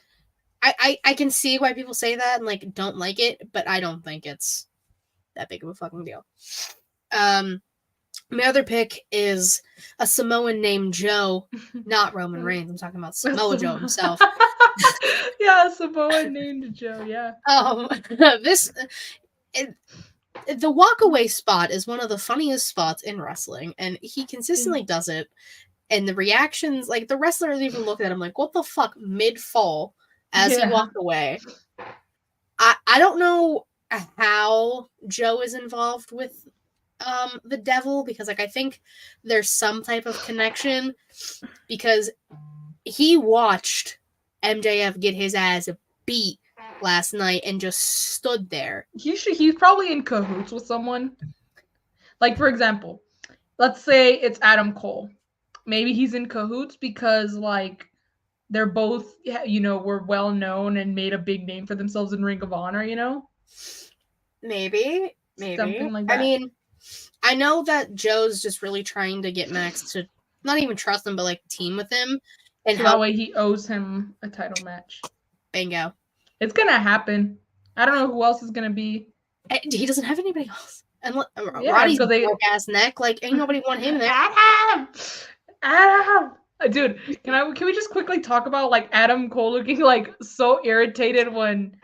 I can see why people say that and, like, don't like it, but I don't think it's that big of a fucking deal. My other pick is a Samoan named Joe, not Roman Reigns. I'm talking about Samoa Joe himself. Yeah, Samoan named Joe, yeah. The walkaway spot is one of the funniest spots in wrestling, and he consistently does it. And the reactions, like, the wrestlers even look at him like, what the fuck, mid-fall? As he walked away. I don't know how Joe is involved with the devil, because, like, I think there's some type of connection, because he watched MJF get his ass beat last night and just stood there. He's probably in cahoots with someone. Like, for example, let's say it's Adam Cole. Maybe he's in cahoots because, like, they're both, you know, were well known and made a big name for themselves in Ring of Honor, you know? Maybe. Something like that. I mean, I know that Joe's just really trying to get Max to not even trust him, but, like, team with him. And so that way he owes him a title match. Bingo. It's gonna happen. I don't know who else is gonna be. He doesn't have anybody else. And Roddy's broke-ass neck. Like, ain't nobody want him there. Adam! Dude, can we just quickly talk about, like, Adam Cole looking, like, so irritated when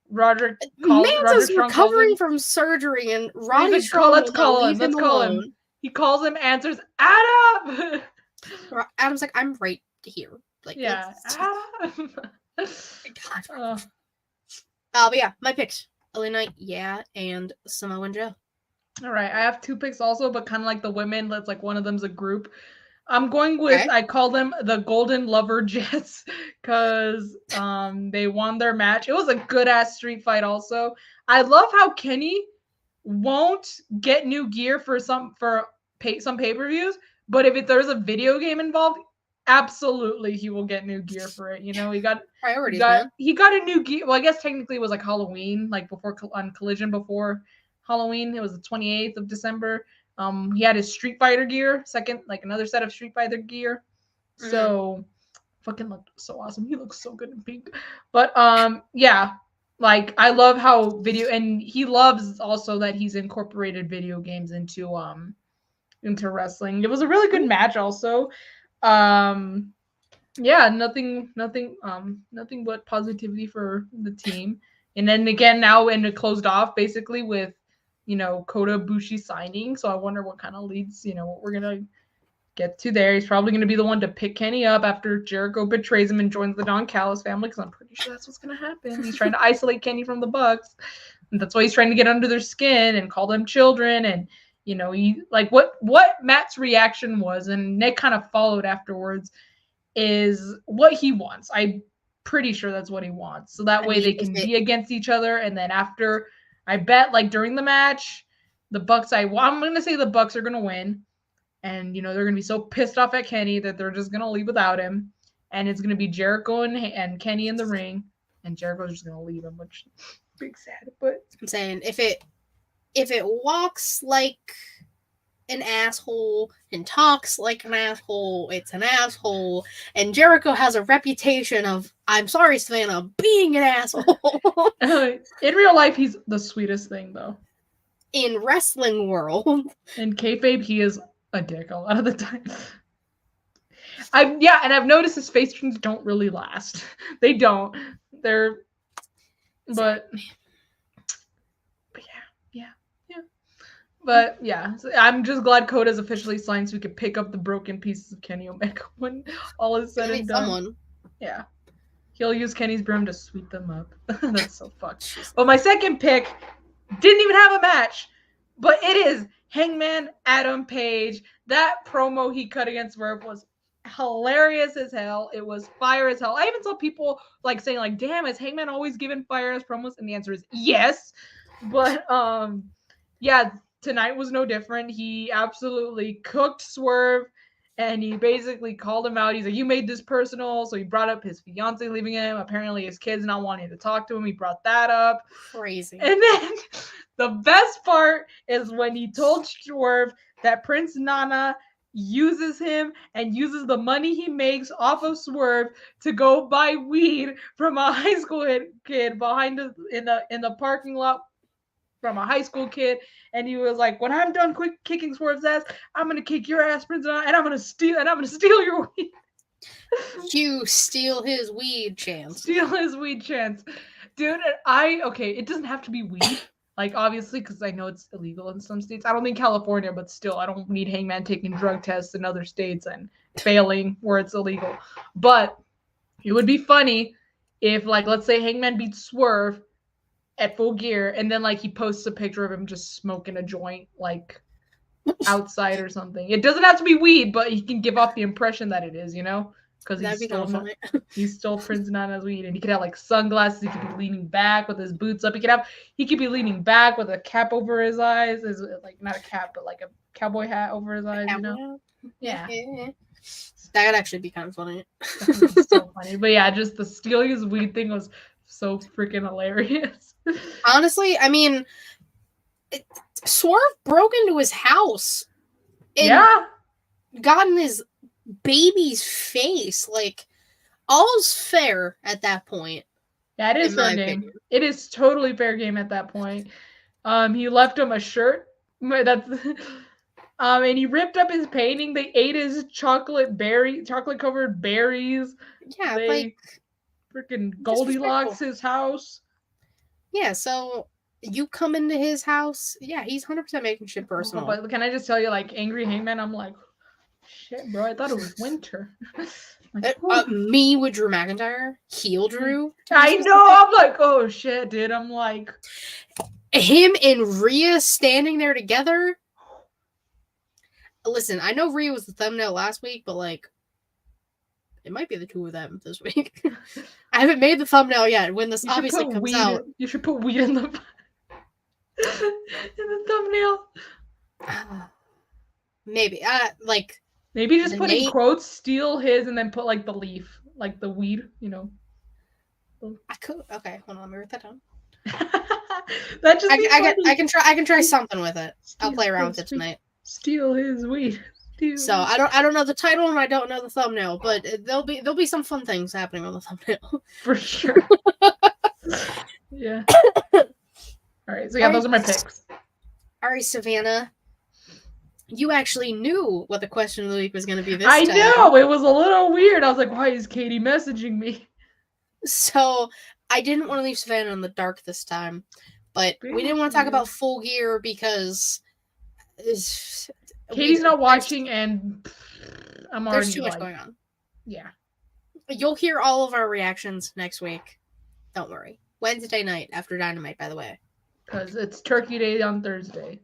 Roderick is recovering from surgery, and Roddy Strong, let's call him. He calls him, answers, Adam! Adam's like, I'm right here. Like, yeah, Adam! God. But yeah, my picks. LA Knight, yeah, and Samoa Joe. All right, I have 2 picks also, but kind of like the women, that's like one of them's a group. I'm going with, I call them the Golden Lover Jets, because they won their match. It was a good-ass street fight also. I love how Kenny won't get new gear for some pay-per-views, but if there's a video game involved, absolutely he will get new gear for it. You know, he got priorities. He got a new gear. Well, I guess technically it was like Halloween, like on Collision before Halloween. It was the 28th of December. He had his Street Fighter gear, another set of Street Fighter gear. So fucking looked so awesome. He looks so good in pink. But yeah, like, I love how and he loves also that he's incorporated video games into wrestling. It was a really good match also. Yeah, nothing but positivity for the team. And then again now, and it closed off basically with, you know, Kota Ibushi signing. So I wonder what kind of leads, you know, what we're going to get to there. He's probably going to be the one to pick Kenny up after Jericho betrays him and joins the Don Callis family, because I'm pretty sure that's what's going to happen. He's trying to isolate Kenny from the Bucks. And that's why he's trying to get under their skin and call them children. And, you know, he, like, what Matt's reaction was, and Nick kind of followed afterwards, is what he wants. I'm pretty sure that's what he wants. So that way they can be against each other. And then after, I bet, like, during the match, the Bucks. I'm gonna say the Bucks are gonna win, and they're gonna be so pissed off at Kenny that they're just gonna leave without him, and it's gonna be Jericho and Kenny in the ring, and Jericho's just gonna leave him, which is big sad. But I'm saying if it walks like an asshole and talks like an asshole, it's an asshole. And Jericho has a reputation of, I'm sorry, Savannah, being an asshole. In real life, he's the sweetest thing, though. In wrestling world. In kayfabe, he is a dick a lot of the time. And I've noticed his face turns don't really last. They don't. They're, but yeah. But yeah, so I'm just glad Coda's officially signed so we could pick up the broken pieces of Kenny Omega when all is said and done. Someone. Yeah. He'll use Kenny's broom to sweep them up. That's so fucked. But my second pick didn't even have a match, but it is Hangman Adam Page. That promo he cut against Swerve was hilarious as hell. It was fire as hell. I even saw people saying damn, is Hangman always giving fire as promos? And the answer is yes. But yeah, tonight was no different. He absolutely cooked Swerve, and he basically called him out. He's like, you made this personal. So he brought up his fiance leaving him. Apparently his kid's not wanting to talk to him. He brought that up. Crazy. And then the best part is when he told Swerve that Prince Nana uses him and uses the money he makes off of Swerve to go buy weed from a high school kid behind in the parking lot from a high school kid. And he was like, when I'm done kicking Swerve's ass, I'm gonna kick your ass, Prince Nana, and I'm gonna steal your weed. You steal his weed chance. Steal his weed chance. Dude, it doesn't have to be weed. Obviously, because I know it's illegal in some states. I don't think California, but still, I don't need Hangman taking drug tests in other states and failing where it's illegal. But it would be funny if, let's say Hangman beats Swerve at Full Gear, and then, he posts a picture of him just smoking a joint, outside or something. It doesn't have to be weed, but he can give off the impression that it is, Because he's still Prince Nana's weed, and he could have sunglasses. He could be leaning back with his boots up. He could be leaning back with a cap over his eyes, not a cap, but a cowboy hat over his eyes. Yeah. That would actually be kind of funny. So funny, but yeah, just the stealing his weed thing was so freaking hilarious. Honestly, I mean, Swerve broke into his house. And got in his baby's face. All's fair at that point. Yeah, it is fair game. It is totally fair game at that point. He left him a shirt. That's and he ripped up his painting. They ate his chocolate covered berries. Yeah, freaking Goldilocks his house. Yeah, so you come into his house. Yeah, he's 100% making shit personal. But can I just tell you, Angry Hangman, I'm like, shit, bro, I thought it was winter. Me with Drew McIntyre, heel Drew. I know. I'm like, oh shit, dude. I'm like, him and Rhea standing there together. Listen, I know Rhea was the thumbnail last week, but it might be the two of them this week. I haven't made the thumbnail yet. When this obviously comes out, you should put weed in the thumbnail. Maybe. Maybe just put in quotes, steal his, and then put the leaf, the weed, I could. Okay, hold on, let me write that down. That just I can try something with it. I'll play around with it tonight. Steal his weed. I don't know the title and I don't know the thumbnail, but there'll be some fun things happening on the thumbnail. For sure. Yeah. All right, so those are my picks. All right, Savannah. You actually knew what the question of the week was going to be this time. I know! It was a little weird. I was like, why is Katie messaging me? So, I didn't want to leave Savannah in the dark this time, but we didn't want to talk about Full Gear because Katie's not watching, and I'm already. There's too much going on. Yeah. You'll hear all of our reactions next week. Don't worry. Wednesday night after Dynamite, by the way. Because it's Turkey Day on Thursday.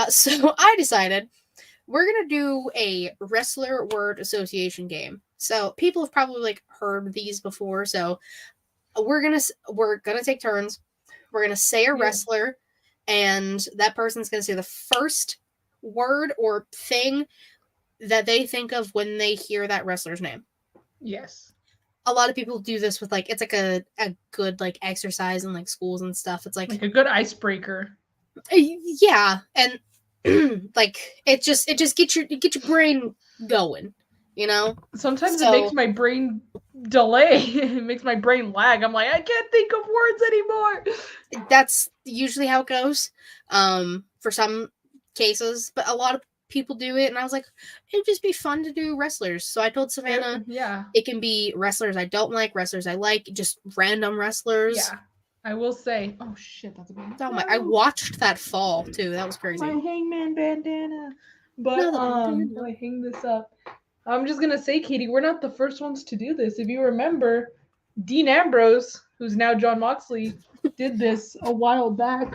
So I decided we're going to do a wrestler word association game. So people have probably heard these before. So we're gonna take turns. We're gonna say a wrestler, and that person's gonna say the first word or thing that they think of when they hear that wrestler's name. Yes. A lot of people do this with it's like a good like exercise in like schools and stuff. It's like a good icebreaker. Yeah, and like it just get your brain going, you know? Sometimes it makes my brain delay. It makes my brain lag. I'm like, I can't think of words anymore. That's usually how it goes. For some cases, but a lot of people do it, and I was like, it'd just be fun to do wrestlers. So I told Savannah, it can be wrestlers I don't like, wrestlers I like, just random wrestlers. Yeah. I will say, oh shit, that's a big I watched that fall too. That was crazy. My Hangman bandana. But I hang this up. I'm just gonna say, Katie, we're not the first ones to do this. If you remember, Dean Ambrose, who's now Jon Moxley, did this a while back.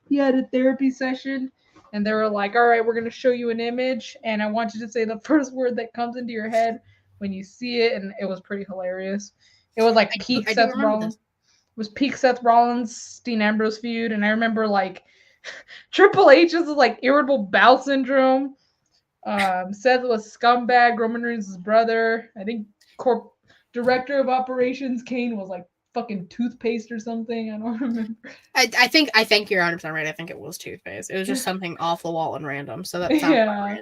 He had a therapy session, and they were like, all right, we're going to show you an image, and I want you to say the first word that comes into your head when you see it, and it was pretty hilarious. It was like peak Seth Rollins. It was peak Seth Rollins, Dean Ambrose feud, and I remember like Triple H's like irritable bowel syndrome. Seth was scumbag, Roman Reigns' brother. I think director of operations Kane was like fucking toothpaste or something. I don't remember. I think you're 100% right. I think it was toothpaste. It was just something off the wall and random. So that sounds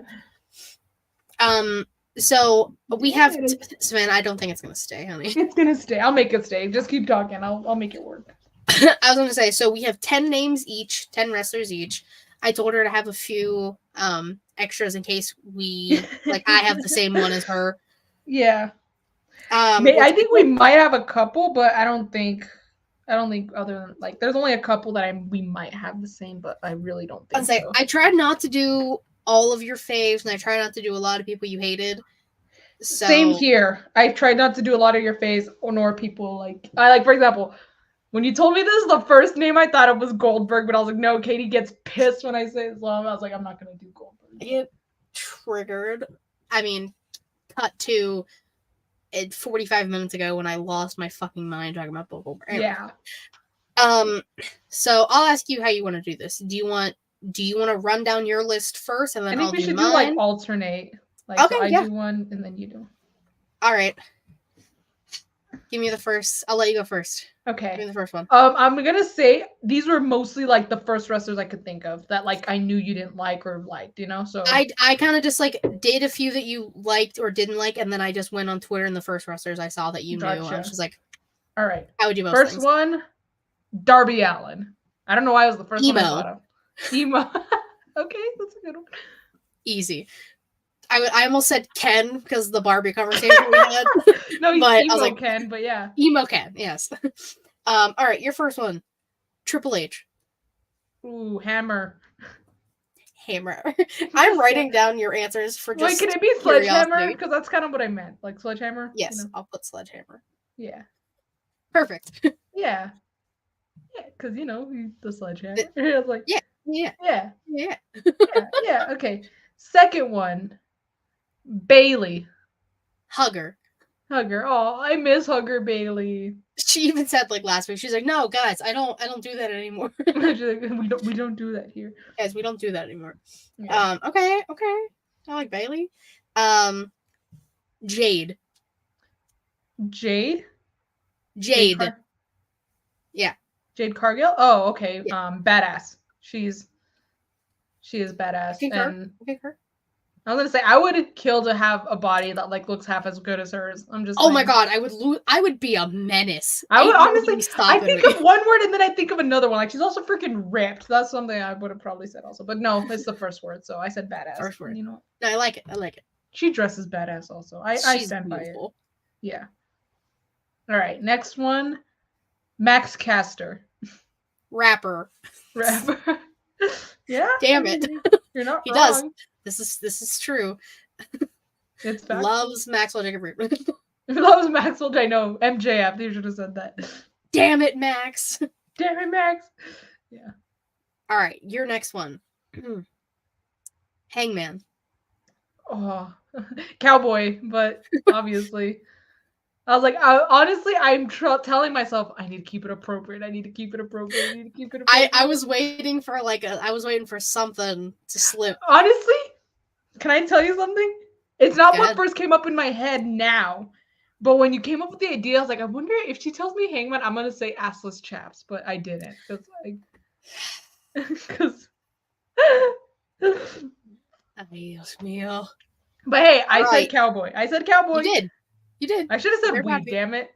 right. So we have Savannah. I don't think it's gonna stay, honey. It's gonna stay. I'll make it stay. Just keep talking. I'll make it work. I was gonna say. So we have 10 names each, 10 wrestlers each. I told her to have a few extras in case we I have the same one as her. Yeah. I think we might have a couple, but I don't think other than there's only a couple that we might have the same, but I really don't think so. I tried not to do all of your faves, and I tried not to do a lot of people you hated. So... Same here. I tried not to do a lot of your faves, nor people for example, when you told me this is the first name I thought it was Goldberg, but I was like, no, Katie gets pissed when I say Islam. I was like, I'm not gonna do Goldberg. It triggered. I mean, cut to 45 minutes ago when I lost my fucking mind talking about Goldberg. Anyway. Yeah. So I'll ask you how you want to do this. Do you want to run down your list first, and then I think we should do alternate. Okay, so I do one and then you do. All right. Give me the first. I'll let you go first. Okay. Give me the first one. I'm gonna say these were mostly the first wrestlers I could think of that I knew you didn't like or liked, So I kind of just did a few that you liked or didn't like, and then I just went on Twitter and the first wrestlers I saw that you knew. I was just like, all right. I would do most first things. One, Darby Allin. I don't know why it was the first one I thought of. Emo. Okay, that's a good one. Easy. I almost said Ken because of the Barbie conversation we had. No, he's emo Ken, but yeah. Emo Ken, yes. All right, your first one. Triple H. Ooh, Hammer. I'm writing down your answers for just can it be Sledgehammer? Because that's kind of what I meant. Sledgehammer? Yes, I'll put Sledgehammer. Yeah. Perfect. Yeah. Yeah, because, the Sledgehammer. I was like, yeah. Yeah, okay. Second one. Bailey. Hugger. Oh, I miss Hugger Bailey. She even said last week. She's like, "No, guys, I don't do that anymore." She's like, we don't do that here. Guys, we don't do that anymore. Yeah. Okay. I like Bailey. Jade. Yeah. Jade Cargill. Oh, okay. Yeah. Badass. She is badass. I was gonna say I would kill to have a body that looks half as good as hers. I'm just. Oh my god, I would be a menace. I would honestly. I think of one word and then I think of another one. She's also freaking ripped. That's something I would have probably said also, but no, it's the first word, so I said badass. First word. No, I like it. She dresses badass also. I stand beautiful. By it. Yeah. All right, next one, Max Caster. Rapper. Yeah. Damn it. You're not wrong. Does. This is true. It's fact. Loves Maxwell Jacob Friedman. Loves Maxwell. I know. MJF. You should have said that. Damn it, Max. Damn it, Max. Yeah. All right, your next one. Hangman. Oh, cowboy, but obviously. I was like, honestly, I'm telling myself I need to keep it appropriate. I need to keep it appropriate. I need to keep it appropriate. I was waiting for something to slip. Honestly, can I tell you something? It's not what first came up in my head now. But when you came up with the idea, I was like, I wonder if she tells me Hangman, I'm gonna say assless chaps, but I didn't. Because Dios mío. But hey, I said cowboy. I said cowboy. You did. I should have said weed, damn it.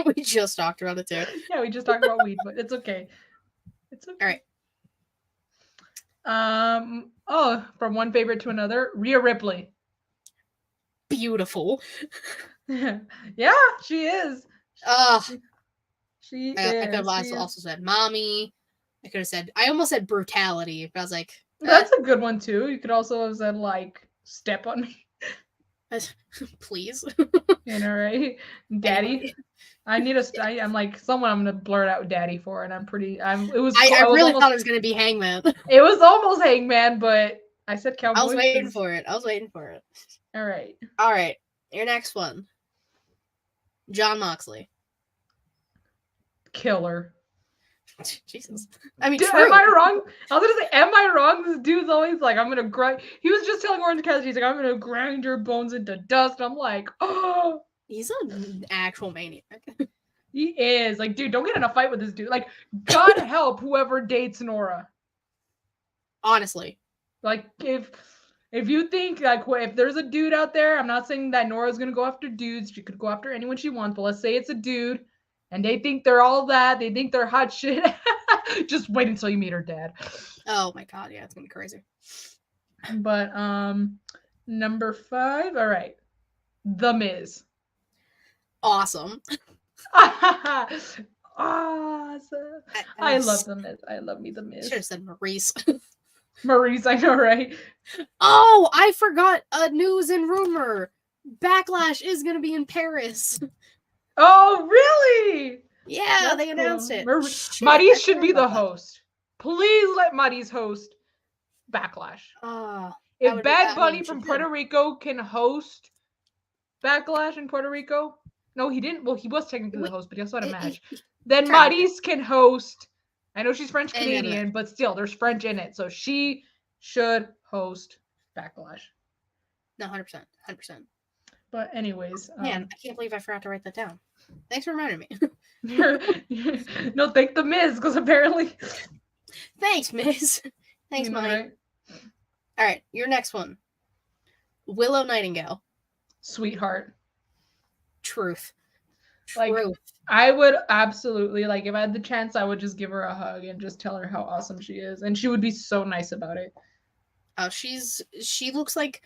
We just talked about it too. Yeah, we just talked about weed, but it's okay. It's okay. All right. From one favorite to another, Rhea Ripley. Beautiful. Yeah, she is. She is. I could have also said mommy. I almost said brutality. But I was like, that's a good one too. You could also have said like step on me. Please. You know, right? Daddy. Anyway. I'm like someone I'm gonna blurt out daddy for, and I really thought it was gonna be Hangman. It was almost Hangman, but I said cowboy. I was waiting for it. All right. Your next one. Jon Moxley. Killer. Jesus. I mean, am I wrong? I was gonna say, am I wrong? This dude's always like, I'm gonna grind. He was just telling Orange Cassidy, he's like, I'm gonna grind your bones into dust. I'm like, oh. He's an actual maniac. He is. Like, dude, don't get in a fight with this dude. Like, God help whoever dates Nora. Honestly. Like, if you think, like, if there's a dude out there, I'm not saying that Nora's gonna go after dudes. She could go after anyone she wants, but let's say it's a dude. And they think they're all that. They think they're hot shit. Just wait until you meet her dad. Oh my god, yeah, it's gonna be crazy. But number 5. All right. The Miz. Awesome. Awesome. I love The Miz. I love me The Miz. Should have said Maurice. Maurice, I know, right? Oh, I forgot a news and rumor. Backlash is gonna be in Paris. Oh, really? Yeah, that's they announced it. Maurice should be the host. Please let Maurice host Backlash. If Bad Bunny from Puerto Rico can host Backlash in Puerto Rico, no, he didn't. Well, he was technically the host, but he also had a match. Then Maurice can host. I know she's French Canadian, but still, there's French in it, so she should host Backlash. No, 100%. But anyways, man, I can't believe I forgot to write that down. Thanks for reminding me. No, thank The Miz, because apparently. Thanks, Miz. Thanks, Mike. Right? All right, your next one. Willow Nightingale. Sweetheart. Truth. Like, I would absolutely, like, if I had the chance, I would just give her a hug and just tell her how awesome she is, and she would be so nice about it. Oh, she looks like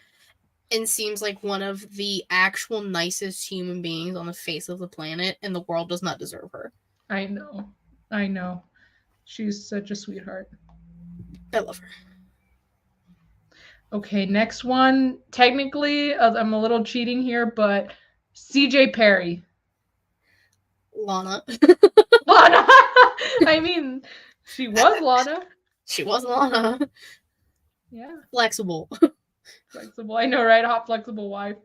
and seems like one of the actual nicest human beings on the face of the planet, and the world does not deserve her. I know. She's such a sweetheart. I love her. Okay, next one. Technically, I'm a little cheating here, but CJ Perry. Lana. Lana! I mean, she was Lana. She was Lana. Yeah. Flexible. I know, right? Hot, flexible wife.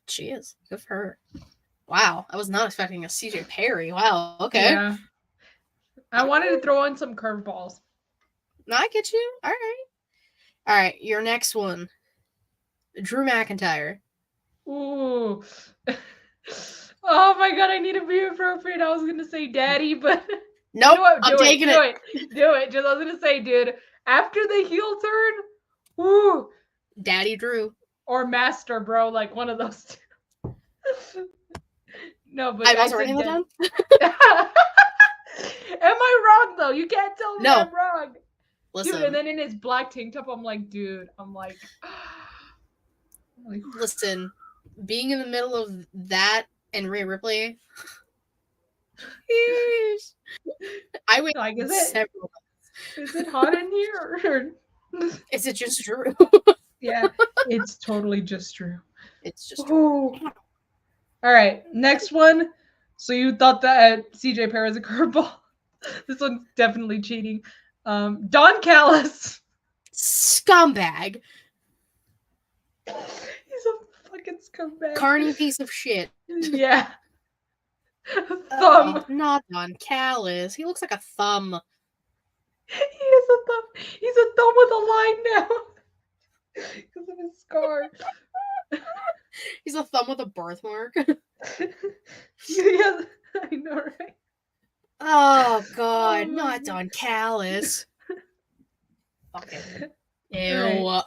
She is. Good for her. Wow. I was not expecting a CJ Perry. Wow. Okay. Yeah. I wanted to throw in some curveballs. No, I get you. All right. Your next one. Drew McIntyre. Ooh. Oh my god, I need to be appropriate. I was going to say daddy, but... Nope, you know what? I'm taking it. Do it. Just, I was going to say, dude, after the heel turn, woo. Daddy Drew. Or Master, bro. Like, one of those two. No, but... I'm also writing that down? Am I wrong, though? You can't tell me I'm wrong. Listen. Dude, and then in his black tank top, I'm like, listen, being in the middle of that and Rhea Ripley, I would like, is it hot in here? Or... Is it just Drew? Yeah, it's totally just Drew. It's just Drew. All right, next one. So you thought that CJ Perry was a curveball. This one's definitely cheating. Don Callis. Scumbag. He's a fucking Americans come back. Carney piece of shit. Yeah. Thumb. Oh, not Don Callis. He looks like a thumb. He is a thumb. He's a thumb with a line now. Because of his scar. He's a thumb with a birthmark. Yeah, I know, right? Oh god, not Don Callis. Fucking ew.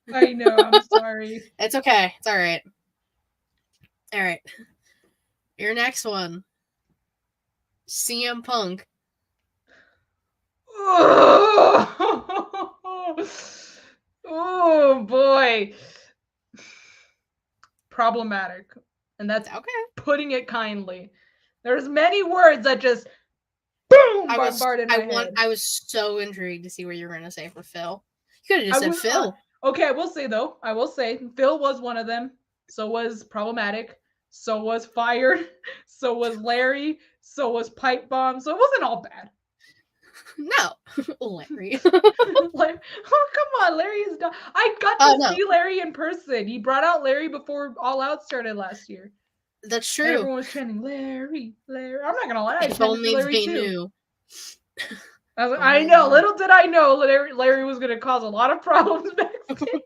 Right. I know, I'm sorry. It's okay. It's alright. Alright. Your next one. CM Punk. Oh boy. Problematic. And that's okay. Putting it kindly. There's many words that just boom bombarded my head. I was so intrigued to see what you were gonna say for Phil. You could have just said Phil. Okay, I will say though. Phil was one of them. So was Problematic. So was Fired. So was Larry. So was Pipe Bomb. So it wasn't all bad. No, Larry. Oh, come on, Larry is done. I got to see Larry in person. He brought out Larry before All Out started last year. That's true. And everyone was chanting Larry, Larry. I'm not gonna lie. If only they knew. I know. Little did I know Larry was gonna cause a lot of problems backstage.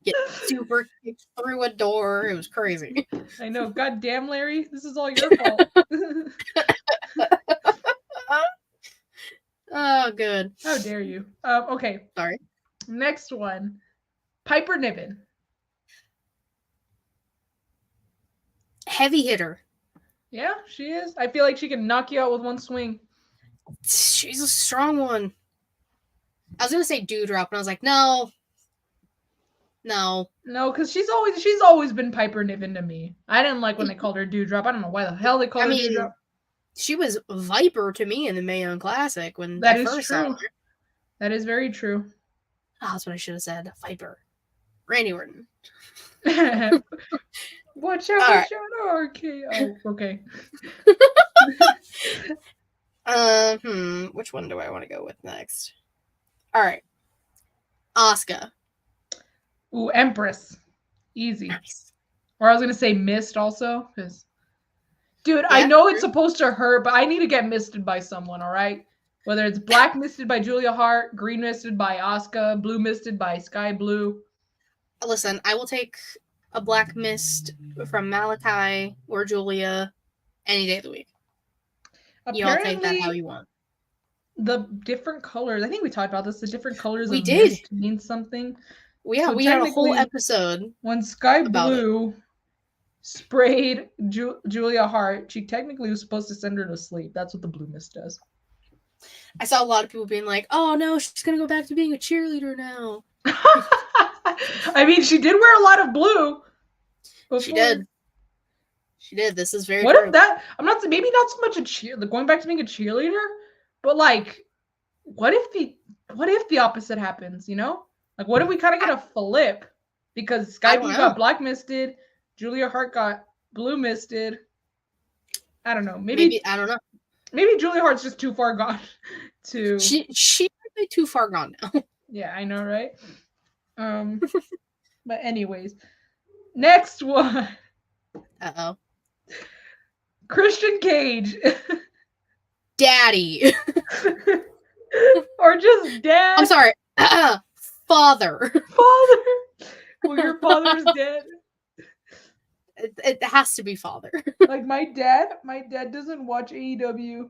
Get super kicked through a door. It was crazy. I know. God damn, Larry. This is all your fault. Oh, good. How dare you? Okay. Sorry. Next one. Piper Niven. Heavy hitter. Yeah, she is. I feel like she can knock you out with one swing. She's a strong one. I was gonna say Doudrop, and I was like, no, because she's always been Piper Niven to me. I didn't like when they called her Doudrop. I don't know why the hell they called her Doudrop. She was Viper to me in the Mae Young Classic when that I is first true. saw her. That is very true. Oh, that's what I should have said. Viper. Randy Orton. Watch out! Okay. Oh, okay. Which one do I want to go with next? All right. Asuka. Ooh, Empress. Easy. Nice. Or I was gonna say Mist also, because dude, I know it's supposed to hurt, but I need to get misted by someone, all right? Whether it's black misted by Julia Hart, green misted by Asuka, blue misted by Sky Blue. Listen, I will take a black mist from Malachi or Julia any day of the week. You all take that how you want. The different colors, I think we talked about this, the different colors of mist mean something. We had a whole episode. When Sky Blue sprayed Julia Hart, she technically was supposed to send her to sleep. That's what the blue mist does. I saw a lot of people being like, oh no, she's going to go back to being a cheerleader now. I mean, she did wear a lot of blue. Before. She did. This is very What true. If that, maybe not so much going back to being a cheerleader, but like, what if the opposite happens, you know? Like, what if we kind of get a flip? Because Sky Blue got black misted, Julia Hart got blue misted. I don't know. Maybe I don't know. Maybe Julia Hart's just too far gone to. She might be too far gone now. Yeah, I know, right? But anyways, next one. Uh-oh. Christian Cage. Daddy. Or just dad. I'm sorry. Father. Well, your father's dead. It has to be father. Like my dad doesn't watch AEW,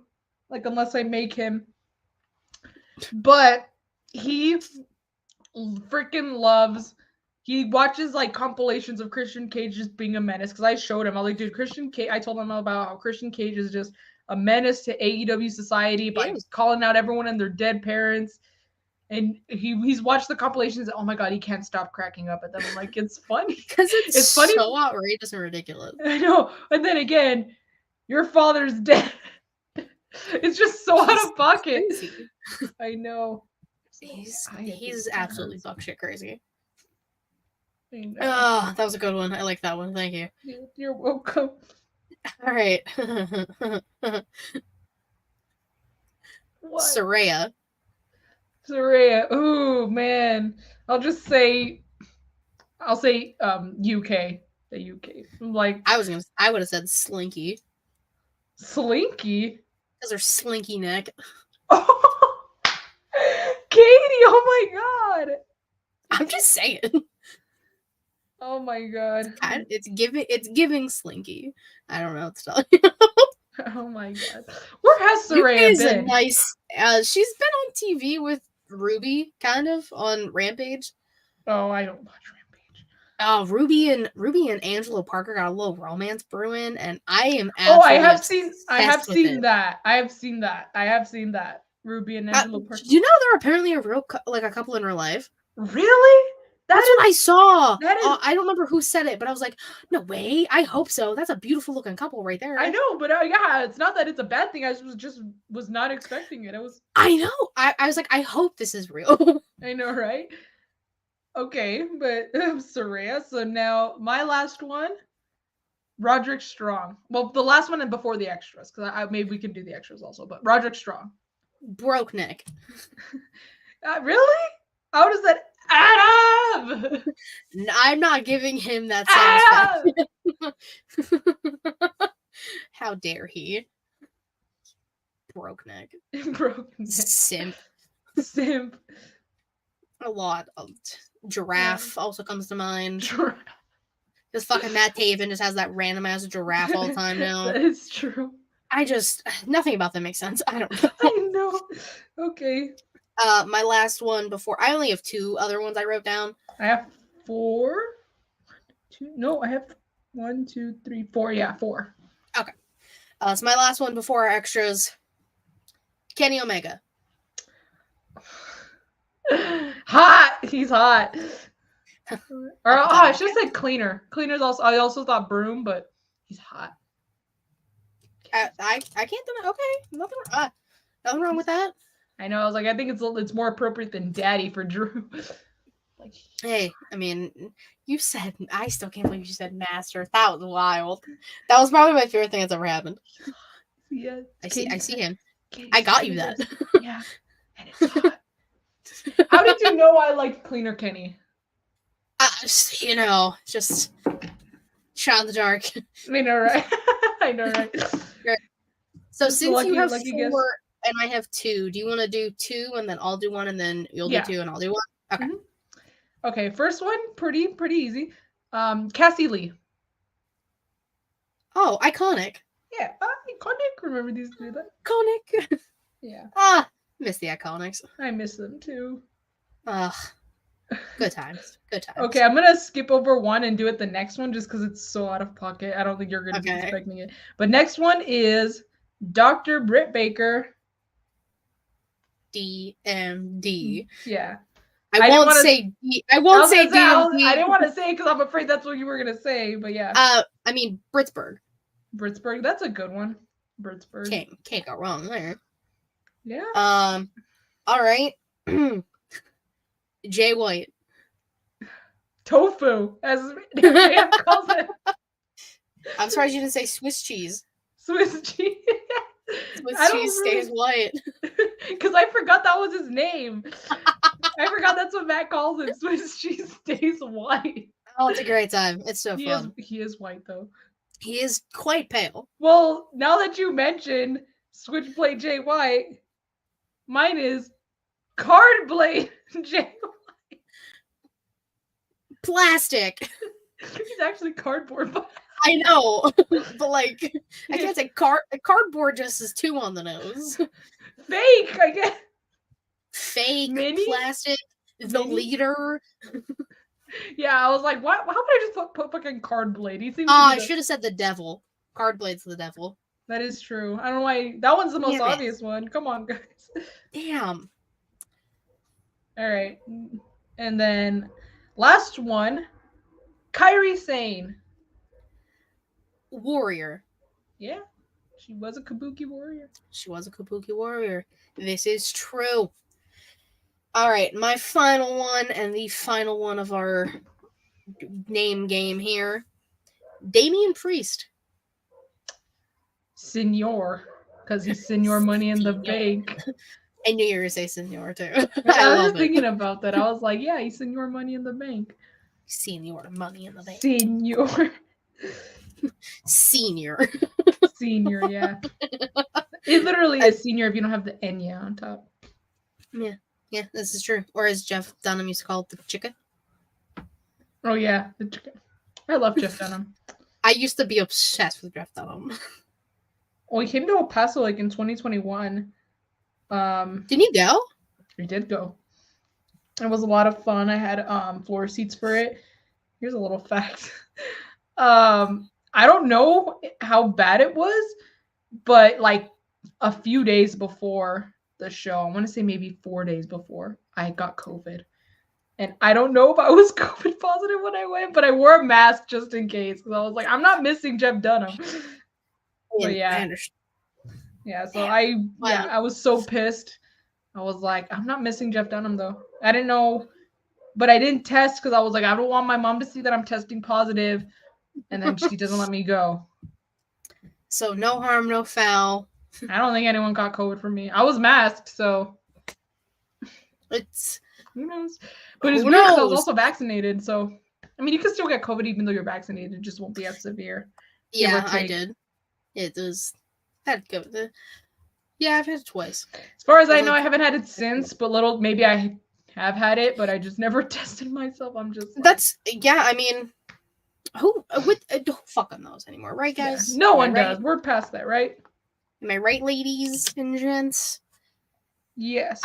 like unless I make him. But he freaking loves. He watches like compilations of Christian Cage just being a menace. Because I showed him, I was like, dude, Christian Cage. I told him about how Christian Cage is just a menace to AEW society by calling out everyone and their dead parents. And he's watched the compilations. And, oh my god, he can't stop cracking up at them. I'm like, it's funny because it's funny, so outrageous and ridiculous. I know, and then again, your father's dead. It's just so out of pocket. Crazy. I know. He's absolutely buckshit crazy. Oh, that was a good one. I like that one. Thank you. You're welcome. All right. Saraya. Ooh, man. I'll say UK. that you gave. I'm like, I would have said Slinky. Slinky? Because her slinky neck. Oh, Katie, oh my god. I'm just saying. Oh my god. It's giving Slinky. I don't know what to tell you. Oh my god. Where has Saraya been? A nice. She's been on TV with Ruby, kind of on Rampage. Oh, I don't watch Rampage. Oh, Ruby and Angelo Parker got a little romance brewing, and I am. I have seen that. I have seen that. Ruby and Angelo Parker. You know they're apparently a couple in real life. Really? That's what I saw. I don't remember who said it, but I was like, no way. I hope so. That's a beautiful looking couple right there. I know, but yeah, it's not that it's a bad thing. I was not expecting it. I know. I was like, I hope this is real. I know, right? Okay, but Saraya. So now my last one, Roderick Strong. Well, the last one and before the extras, because maybe we can do the extras also. But Roderick Strong. Broke neck. Really? How does that add up? I'm not giving him that satisfaction. How dare he? Broke neck. Broke neck. Simp. A lot of giraffe also comes to mind. Just fucking Matt Taven just has that random ass giraffe all the time now. That is true. Nothing about that makes sense. I don't know. I know. Okay. My last one before I only have 2 other ones I wrote down. I have 4. 2. No, I have 1, 2, 3, 4. Yeah, 4. Okay. So my last one before our extras. Kenny Omega. Hot. He's hot. I should have said cleaner. Cleaner's also. I also thought broom, but he's hot. I can't do that. Okay, nothing wrong with that. I know. I was like, I think it's more appropriate than daddy for Drew. Like, hey, I mean, I still can't believe you said master. That was wild. That was probably my favorite thing that's ever happened. Yeah, I see him. I got you that. Yeah, and it's hot. How did you know I liked Cleaner Kenny? Just shot in the dark. I know, right? I know, right? So since you have 4 and I have 2, do you want to do 2 and then I'll do 1 and then you'll do 2 and I'll do 1? Okay. Mm-hmm. Okay, first one, pretty easy. Cassie Lee. Oh, iconic. Yeah, iconic. Remember these two? Iconic. Yeah. Miss the Iconics. I miss them too. Good times. Okay, I'm gonna skip over 1 and do it the next one just because it's so out of pocket. I don't think you're gonna be expecting it. But next one is Dr. Britt Baker. DMD. Yeah. I won't say DMD. I didn't want to say it because I'm afraid that's what you were gonna say, but yeah. I mean Britsburg. That's a good one. Britsburg. Can't go wrong there. Yeah. All right. Jay White. Tofu, as man calls it. I'm surprised you didn't say Swiss cheese. Swiss cheese. Swiss cheese stays white. Because I forgot that was his name. I forgot that's what Matt calls it. Swiss cheese stays white. Oh, it's a great time. It's so fun. He is white, though. He is quite pale. Well, now that you mentioned Switchblade Jay White, mine is Cardblade Jay White. Plastic. He's actually cardboard. But I know, but like, I can't say cardboard just is 2 on the nose. Fake, I guess. Fake, Mini? plastic, the leader. Yeah, I was like, what? How could I just put fucking Cardblade? He seems. I should have said the devil. Cardblade's the devil. That is true. I don't know why. That one's the most obvious one. Come on, guys. Damn. All right, and then last one, Kairi Sane. Warrior. Yeah, she was a Kabuki warrior. This is true. All right, my final one and the final one of our name game here. Damian Priest. Senor, because he's Senor Money in the Bank. I knew you were going to say Senor, too. I was just thinking about that. I was like, yeah, he's Senor Money in the Bank. Senior money in the bank. Senior, yeah. It literally is senior if you don't have the Enya on top. Yeah, this is true. Or as Jeff Dunham used to call it, the chicken. Oh yeah, the chicken. I love Jeff Dunham. I used to be obsessed with Jeff Dunham. Well, he came to El Paso like in 2021. Didn't you go? We did go. It was a lot of fun. I had floor seats for it. Here's a little fact. I don't know how bad it was, but like a few days before the show, I want to say maybe 4 days before, I got COVID. And I don't know if I was COVID positive when I went, but I wore a mask just in case. Because I was like, I'm not missing Jeff Dunham. But yeah. I understand. Yeah, so I was so pissed. I was like, I'm not missing Jeff Dunham though. I didn't know, but I didn't test because I was like, I don't want my mom to see that I'm testing positive, and then she doesn't let me go. So no harm, no foul. I don't think anyone got COVID from me. I was masked, so it's who knows. But it's weird because I was also vaccinated, so I mean, you can still get COVID even though you're vaccinated. It just won't be as severe. Yeah, I did. It was. I had COVID. Yeah, I've had it twice. As far as I know, I haven't had it since, but maybe I have had it, but I just never tested myself. I'm just like, that's I mean, who fucking knows anymore, right, guys? Yeah, no one does. We're past that, right? Am I right, ladies and gents? Yes.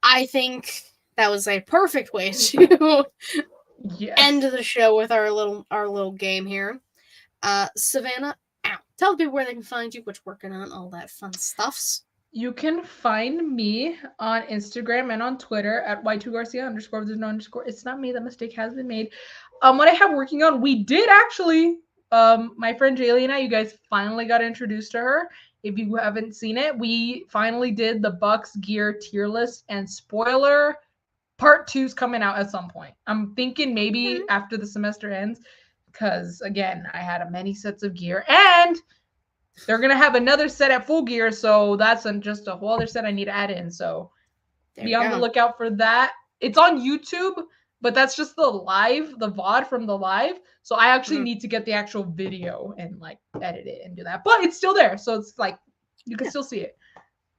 I think that was a perfect way to end the show with our little game here. Savannah, tell people where they can find you, what you're working on, all that fun stuffs. You can find me on Instagram and on Twitter at y2garcia_. There's no underscore. It's not me. That mistake has been made. What I have working on, we did actually, my friend Jaylee and I, you guys finally got introduced to her. If you haven't seen it, we finally did the Bucks gear tier list, and spoiler, part 2's coming out at some point. I'm thinking maybe after the semester ends, because again, I had many sets of gear, and they're gonna have another set at Full Gear, so that's just a whole other set I need to add in. So be on the lookout for that. It's on YouTube, but that's just the VOD from the live. So I actually need to get the actual video and like edit it and do that. But it's still there, so it's like you can still see it.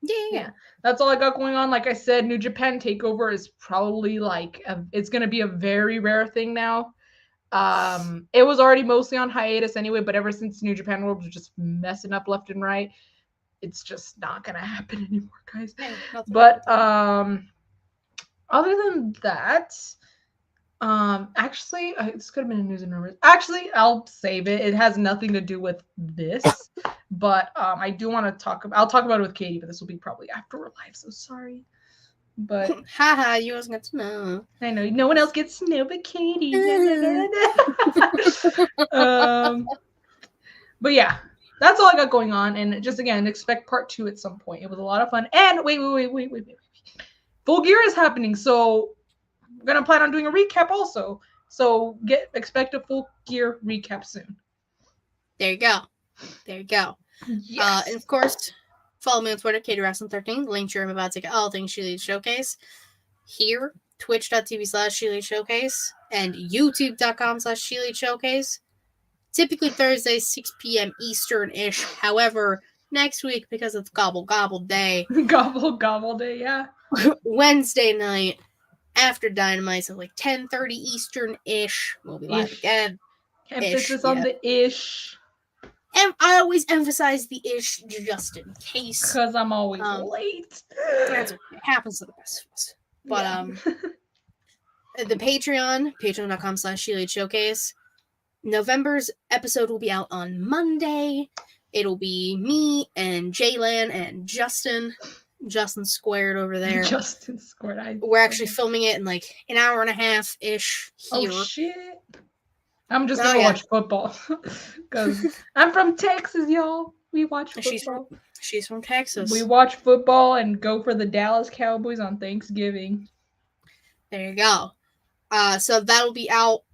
Yeah. That's all I got going on. Like I said, New Japan Takeover is probably like it's gonna be a very rare thing now. It was already mostly on hiatus anyway, but ever since New Japan World was just messing up left and right, it's just not gonna happen anymore, guys. But other than that, actually, this could have been a news and rumors. Actually, I'll save it. It has nothing to do with this, but I do want to I'll talk about it with Katie, but this will be probably after we're live. So sorry. But haha, you always get to know. I know no one else gets to know but Katie. But yeah, that's all I got going on, and just again, expect part 2 at some point. It was a lot of fun. And wait. Full Gear is happening, so I'm gonna plan on doing a recap also. So expect a Full Gear recap soon. There you go. Yes. And of course, follow me on Twitter, KatieRasslin13. Link to I'm about to get all things She Leads Showcase. Here, twitch.tv/She Leads Showcase and youtube.com/She Leads Showcase. Typically Thursdays, 6 p.m. Eastern-ish. However, next week, because it's Gobble Gobble Day. Gobble Day, yeah. Wednesday night, after Dynamite, so like 10:30 Eastern-ish. We'll be live again. Emphasis on the ish. And I always emphasize the ish just in case. Because I'm always late. That's okay. It happens to the best of us. But the patreon.com/She Leads Showcase. November's episode will be out on Monday. It'll be me and Jaylan and Justin Squared over there. Justin Squared. We're actually filming it in like an hour and a half-ish here. Oh, shit. I'm just going to watch football. Because I'm from Texas, y'all. We watch football. She's from Texas. We watch football and go for the Dallas Cowboys on Thanksgiving. There you go. So that'll be out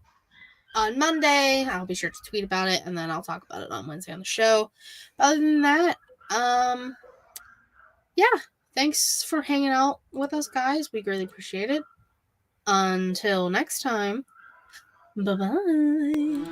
on Monday. I'll be sure to tweet about it, and then I'll talk about it on Wednesday on the show. Other than that, thanks for hanging out with us, guys. We greatly appreciate it. Until next time, Bye-bye.